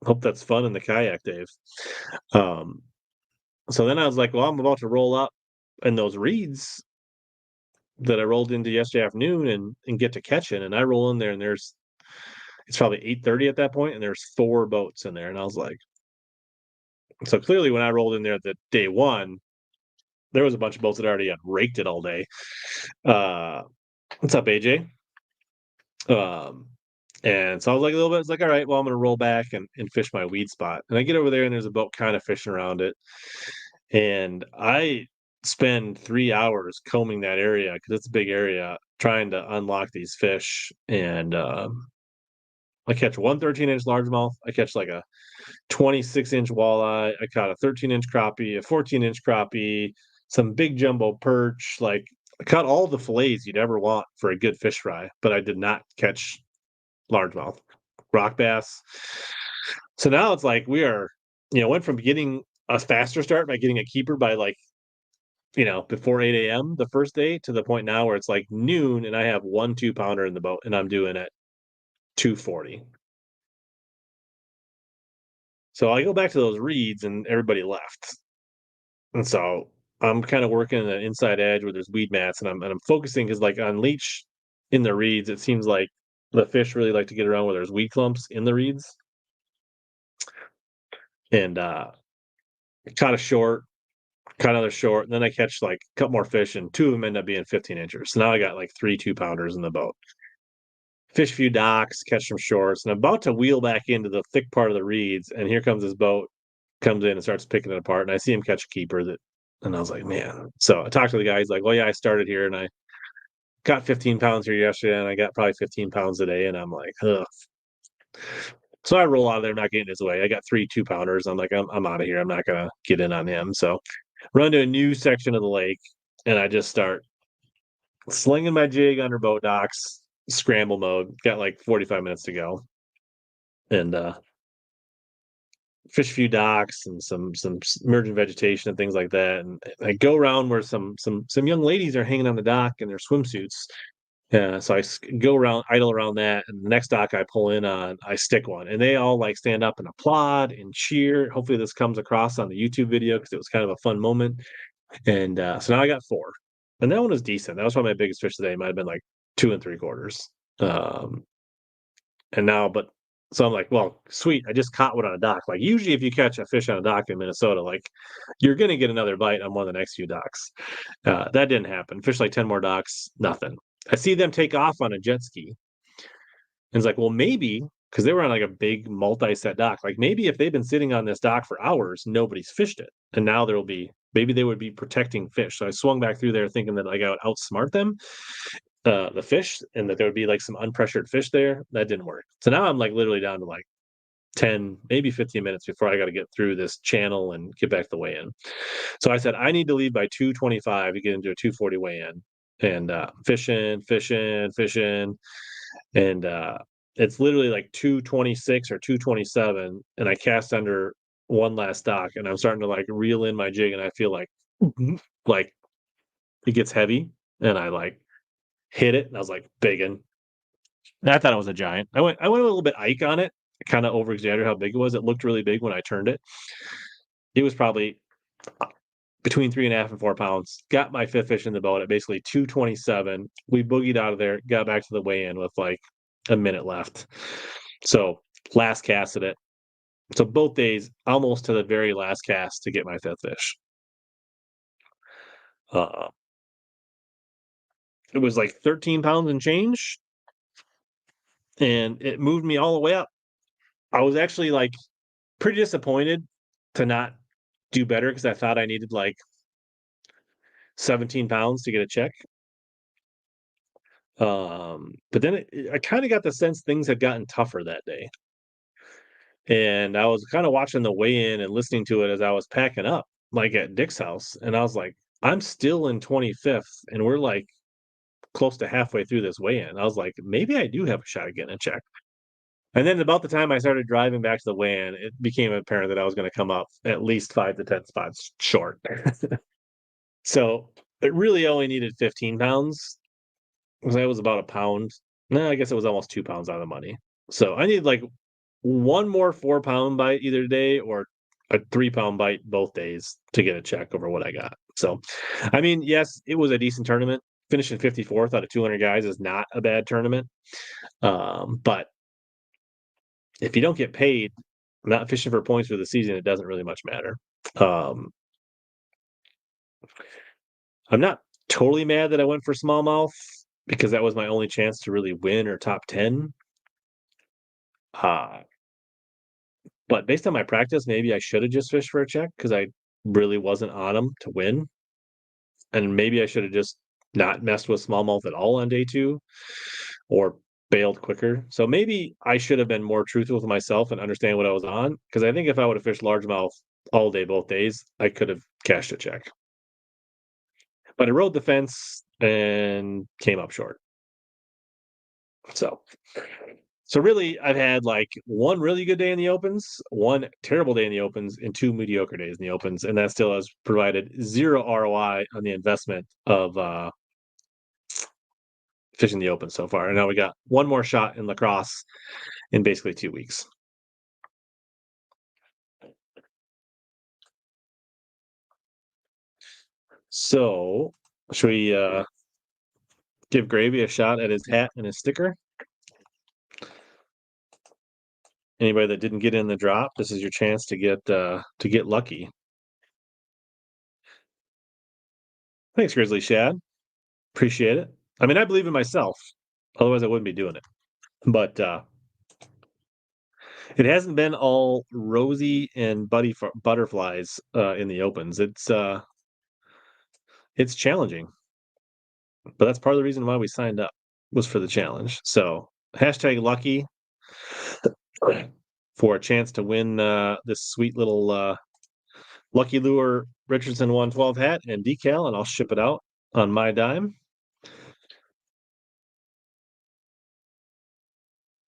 Speaker 1: hope that's fun in the kayak, Dave. So then I was like, well, I'm about to roll up in those reeds that I rolled into yesterday afternoon and get to catching. And I roll in there and it's probably 8:30 at that point, and there's 4 boats in there. And I was like, so clearly when I rolled in there the day 1, there was a bunch of boats that already had raked it all day. What's up, AJ? And so I was like a little bit, it's like, all right, well, I'm gonna roll back and fish my weed spot. And I get over there and there's a boat kind of fishing around it. And I spend 3 hours combing that area because it's a big area, trying to unlock these fish. And I catch one 13-inch largemouth. I catch like a 26-inch walleye. I caught a 13-inch crappie, a 14-inch crappie, some big jumbo perch. Like, I caught all the fillets you'd ever want for a good fish fry, but I did not catch largemouth, rock bass. So now it's like we are, went from getting a faster start by getting a keeper by like, before 8 a.m. the first day to the point now where it's like noon and I have 1 2-pounder in the boat and I'm doing it 240. So I go back to those reeds and everybody left. And so I'm kind of working an inside edge where there's weed mats and I'm focusing because like on leech in the reeds, it seems like the fish really like to get around where there's weed clumps in the reeds. And caught a short, caught another short, and then I catch like a couple more fish and 2 of them end up being 15 inchers. So now I got like 3 2-pounders in the boat. Fish a few docks, catch some shorts, and I'm about to wheel back into the thick part of the reeds, and here comes this boat, comes in and starts picking it apart, and I see him catch a keeper and I was like, man. So I talked to the guy, he's like, well, yeah, I started here and I got 15 pounds here yesterday, and I got probably 15 pounds a day, and I'm like, ugh. So I roll out of there, not getting his way. I got 3 2-pounders. I'm like, I'm out of here. I'm not gonna get in on him. So run to a new section of the lake, and I just start slinging my jig under boat docks, scramble mode. Got like 45 minutes to go, and fish a few docks and some emergent vegetation and things like that. And I go around where some young ladies are hanging on the dock in their swimsuits, So I go around, idle around that, and the next dock I pull in on, I stick one, and they all like stand up and applaud and cheer. Hopefully, this comes across on the YouTube video because it was kind of a fun moment. And so now I got 4, and that one was decent. That was probably my biggest fish today. It might have been like 2 3/4. Um, and now, but so I'm like, well, sweet. I just caught one on a dock. Like usually, if you catch a fish on a dock in Minnesota, like you're gonna get another bite on one of the next few docks. That didn't happen. Fish like 10 more docks, nothing. I see them take off on a jet ski. And it's like, well, maybe because they were on like a big multi-set dock. Like maybe if they've been sitting on this dock for hours, nobody's fished it, and now there will be. Maybe they would be protecting fish. So I swung back through there thinking that like I would outsmart them, the fish, and that there would be like some unpressured fish there. That didn't work. So now I'm like literally down to like 10, maybe 15 minutes before I got to get through this channel and get back to the weigh-in. So I said I need to leave by 2:25 to get into a 2:40 weigh-in, and fishing, fishing, fishing, and it's literally like 2:26 or 2:27, and I cast under one last dock, and I'm starting to like reel in my jig, and I feel like it gets heavy, and I like hit it, and I was like biggin. I thought it was a giant. I went a little bit Ike on it, kind of over exaggerated how big it was. It looked really big when I turned it. It was probably between 3.5 and 4 pounds. Got my 5th fish in the boat at basically 2:27. We boogied out of there, got back to the weigh-in with like a minute left. So last casted it. So both days, almost to the very last cast to get my 5th fish. Uh, it was like 13 pounds and change, and it moved me all the way up. I was actually like pretty disappointed to not do better because I thought I needed like 17 pounds to get a check. But then I kind of got the sense things had gotten tougher that day. And I was kind of watching the weigh-in and listening to it as I was packing up, like at Dick's house. And I was like, I'm still in 25th, and we're like close to halfway through this weigh-in. I was like, maybe I do have a shot at getting a check. And then about the time I started driving back to the weigh-in, it became apparent that I was going to come up at least 5 to 10 spots short. So it really only needed 15 pounds because that was about a pound. No, I guess it was almost 2 pounds out of the money. So I need like one more 4-pound bite either day or a 3-pound bite both days to get a check over what I got. So, I mean, yes, it was a decent tournament. Finishing 54th out of 200 guys is not a bad tournament. But if you don't get paid, not fishing for points for the season, it doesn't really much matter. I'm not totally mad that I went for smallmouth because that was my only chance to really win or top 10. But based on my practice, maybe I should have just fished for a check because I really wasn't on them to win. And maybe I should have just not messed with smallmouth at all on day 2 or bailed quicker. So maybe I should have been more truthful with myself and understand what I was on. Because I think if I would have fished largemouth all day, both days, I could have cashed a check. But I rode the fence and came up short. So really, I've had like one really good day in the opens, one terrible day in the opens, and 2 mediocre days in the opens, and that still has provided 0 ROI on the investment of fishing the open so far. And now we got one more shot in Lacrosse in basically 2 weeks. So should we give Gravy a shot at his hat and his sticker? Anybody that didn't get in the drop, this is your chance to get lucky. Thanks, Grizzly Shad. Appreciate it. I mean, I believe in myself. Otherwise, I wouldn't be doing it. But it hasn't been all rosy and butterflies in the opens. It's challenging. But that's part of the reason why we signed up was for the challenge. So hashtag lucky for a chance to win this sweet little Lucky Lure Richardson 112 hat and decal, and I'll ship it out on my dime.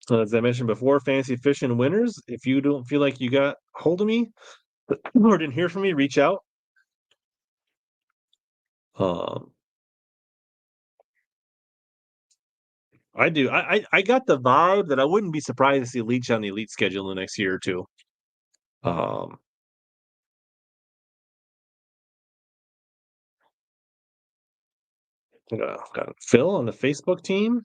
Speaker 1: As I mentioned before, fantasy fishing winners. If you don't feel like you got hold of me or didn't hear from me, reach out. I do. I got the vibe that I wouldn't be surprised to see Leech on the elite schedule in the next year or two. Um, got Phil on the Facebook team.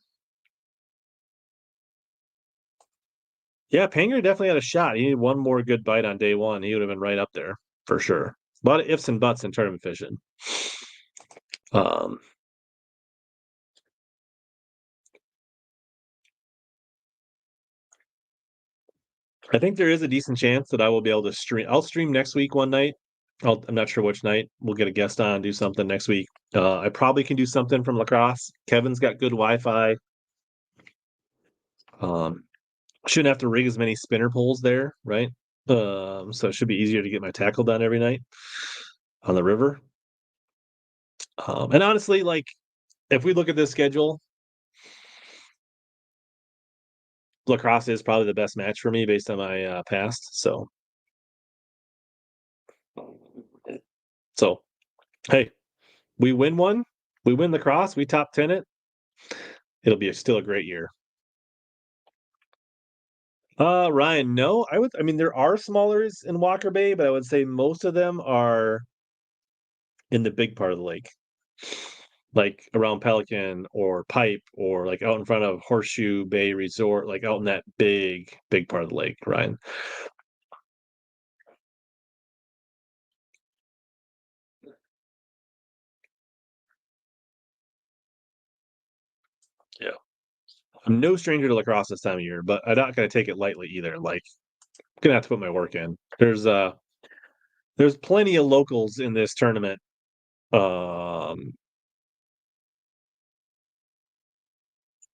Speaker 1: Yeah, Panger definitely had a shot. He needed one more good bite on day one. He would have been right up there for sure. A lot of ifs and buts in tournament fishing. I think there is a decent chance that I will be able to stream. I'll stream next week one night. I'm not sure which night. We'll get a guest on, do something next week. I probably can do something from Lacrosse. Kevin's got good Wi-Fi. Shouldn't have to rig as many spinner poles there, right? So it should be easier to get my tackle done every night on the river. And honestly, like if we look at this schedule, Lacrosse is probably the best match for me based on my past. So, hey, we win one, we win Lacrosse, we top 10 it. It'll be still a great year. Ryan, no, I mean, there are smallers in Walker Bay, but I would say most of them are in the big part of the lake, like around Pelican or Pipe or like out in front of Horseshoe Bay Resort, like out in that big part of the lake, Ryan. Yeah. I'm no stranger to Lacrosse this time of year, but I'm not going to take it lightly either. Like, I'm going to have to put my work in. There's plenty of locals in this tournament.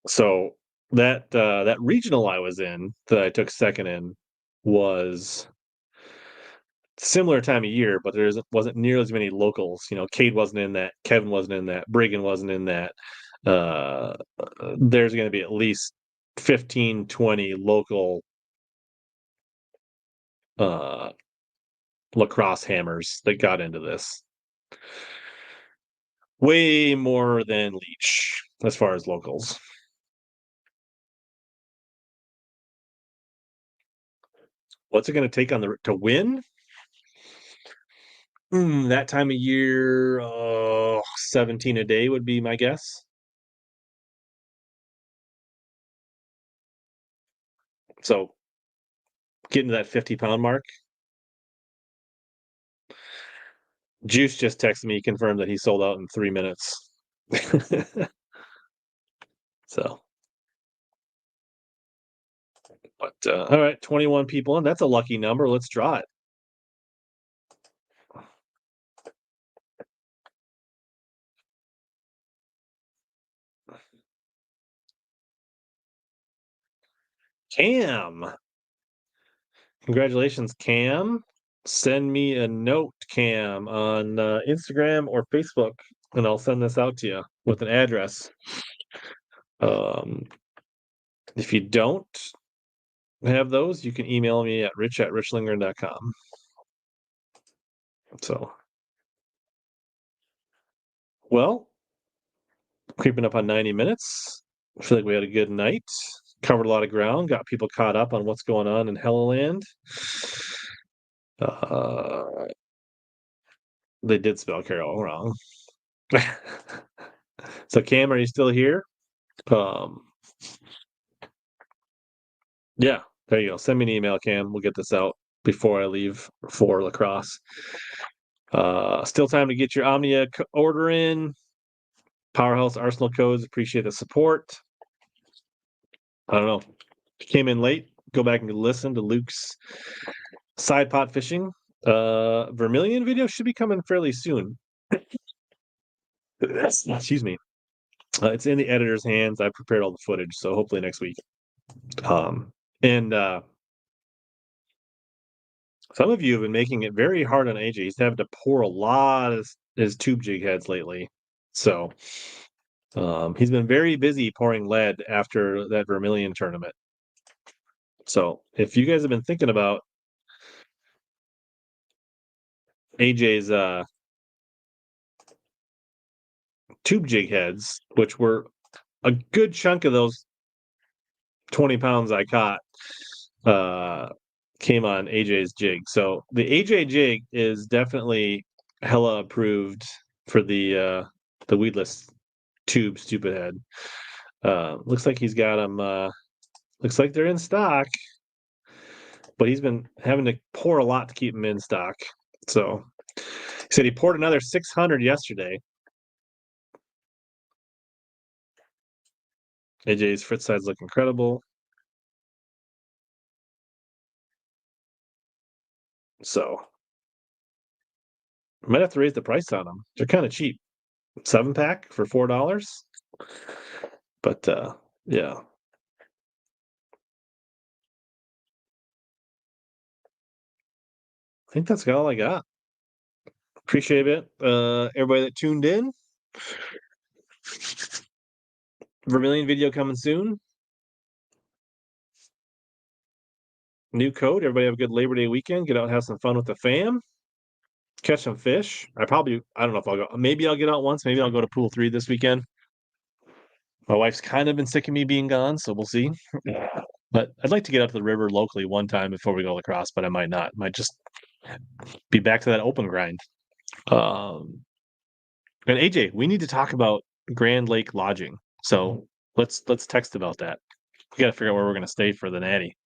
Speaker 1: So that regional I was in that I took second in was similar time of year, but wasn't nearly as many locals. You know, Cade wasn't in that, Kevin wasn't in that, Brigham wasn't in that. There's going to be at least 15, 20 local Lacrosse hammers that got into this. Way more than Leech as far as locals. What's it going to take to win? That time of year, 17 a day would be my guess. So getting to that 50-pound mark. Juice just texted me, confirmed that he sold out in 3 minutes. So, but all right, 21 people, and that's a lucky number. Let's draw it. Cam. Congratulations, Cam. Send me a note, Cam, on Instagram or Facebook, and I'll send this out to you with an address. If you don't have those, you can email me at rich@richlingren.com. So, well, creeping up on 90 minutes. I feel like we had a good night. Covered a lot of ground, got people caught up on what's going on in Hellaland. They did spell Carol wrong. So Cam, are you still here? Yeah, there you go. Send me an email, Cam. We'll get this out before I leave for Lacrosse. Still time to get your Omnia order in. Powerhouse Arsenal codes. Appreciate the support. I don't know. If you came in late, go back and listen to Luke's side pot fishing. Vermilion video should be coming fairly soon. Excuse me. It's in the editor's hands. I prepared all the footage, so hopefully next week. And some of you have been making it very hard on AJ. He's having to pour a lot of his tube jig heads lately. So he's been very busy pouring lead after that Vermilion tournament. So if you guys have been thinking about AJ's tube jig heads, which were a good chunk of those 20 pounds I caught came on AJ's jig. So the AJ jig is definitely hella approved for the weedless tube stupid head. Looks like he's got them looks like they're in stock, but he's been having to pour a lot to keep them in stock. So he said he poured another 600 yesterday. AJ's frit sides look incredible. So I might have to raise the price on them. They're kind of cheap. 7-pack for $4. But yeah. I think that's all I got. Appreciate it. Everybody that tuned in. Vermilion video coming soon. New code. Everybody have a good Labor Day weekend. Get out and have some fun with the fam. Catch some fish. I don't know if I'll go. Maybe I'll get out once. Maybe I'll go to pool 3 this weekend. My wife's kind of been sick of me being gone, so we'll see. But I'd like to get out to the river locally one time before we go lacrosse, but I might not. Might just be back to that open grind. And AJ, we need to talk about Grand Lake lodging. So let's text about that. We got to figure out where we're going to stay for the natty.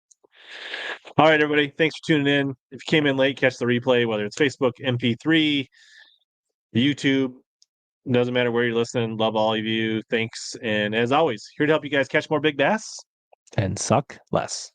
Speaker 1: All right, everybody. Thanks for tuning in. If you came in late, catch the replay, whether it's Facebook, MP3, YouTube. Doesn't matter where you're listening. Love all of you. Thanks. And as always, here to help you guys catch more big bass and suck less.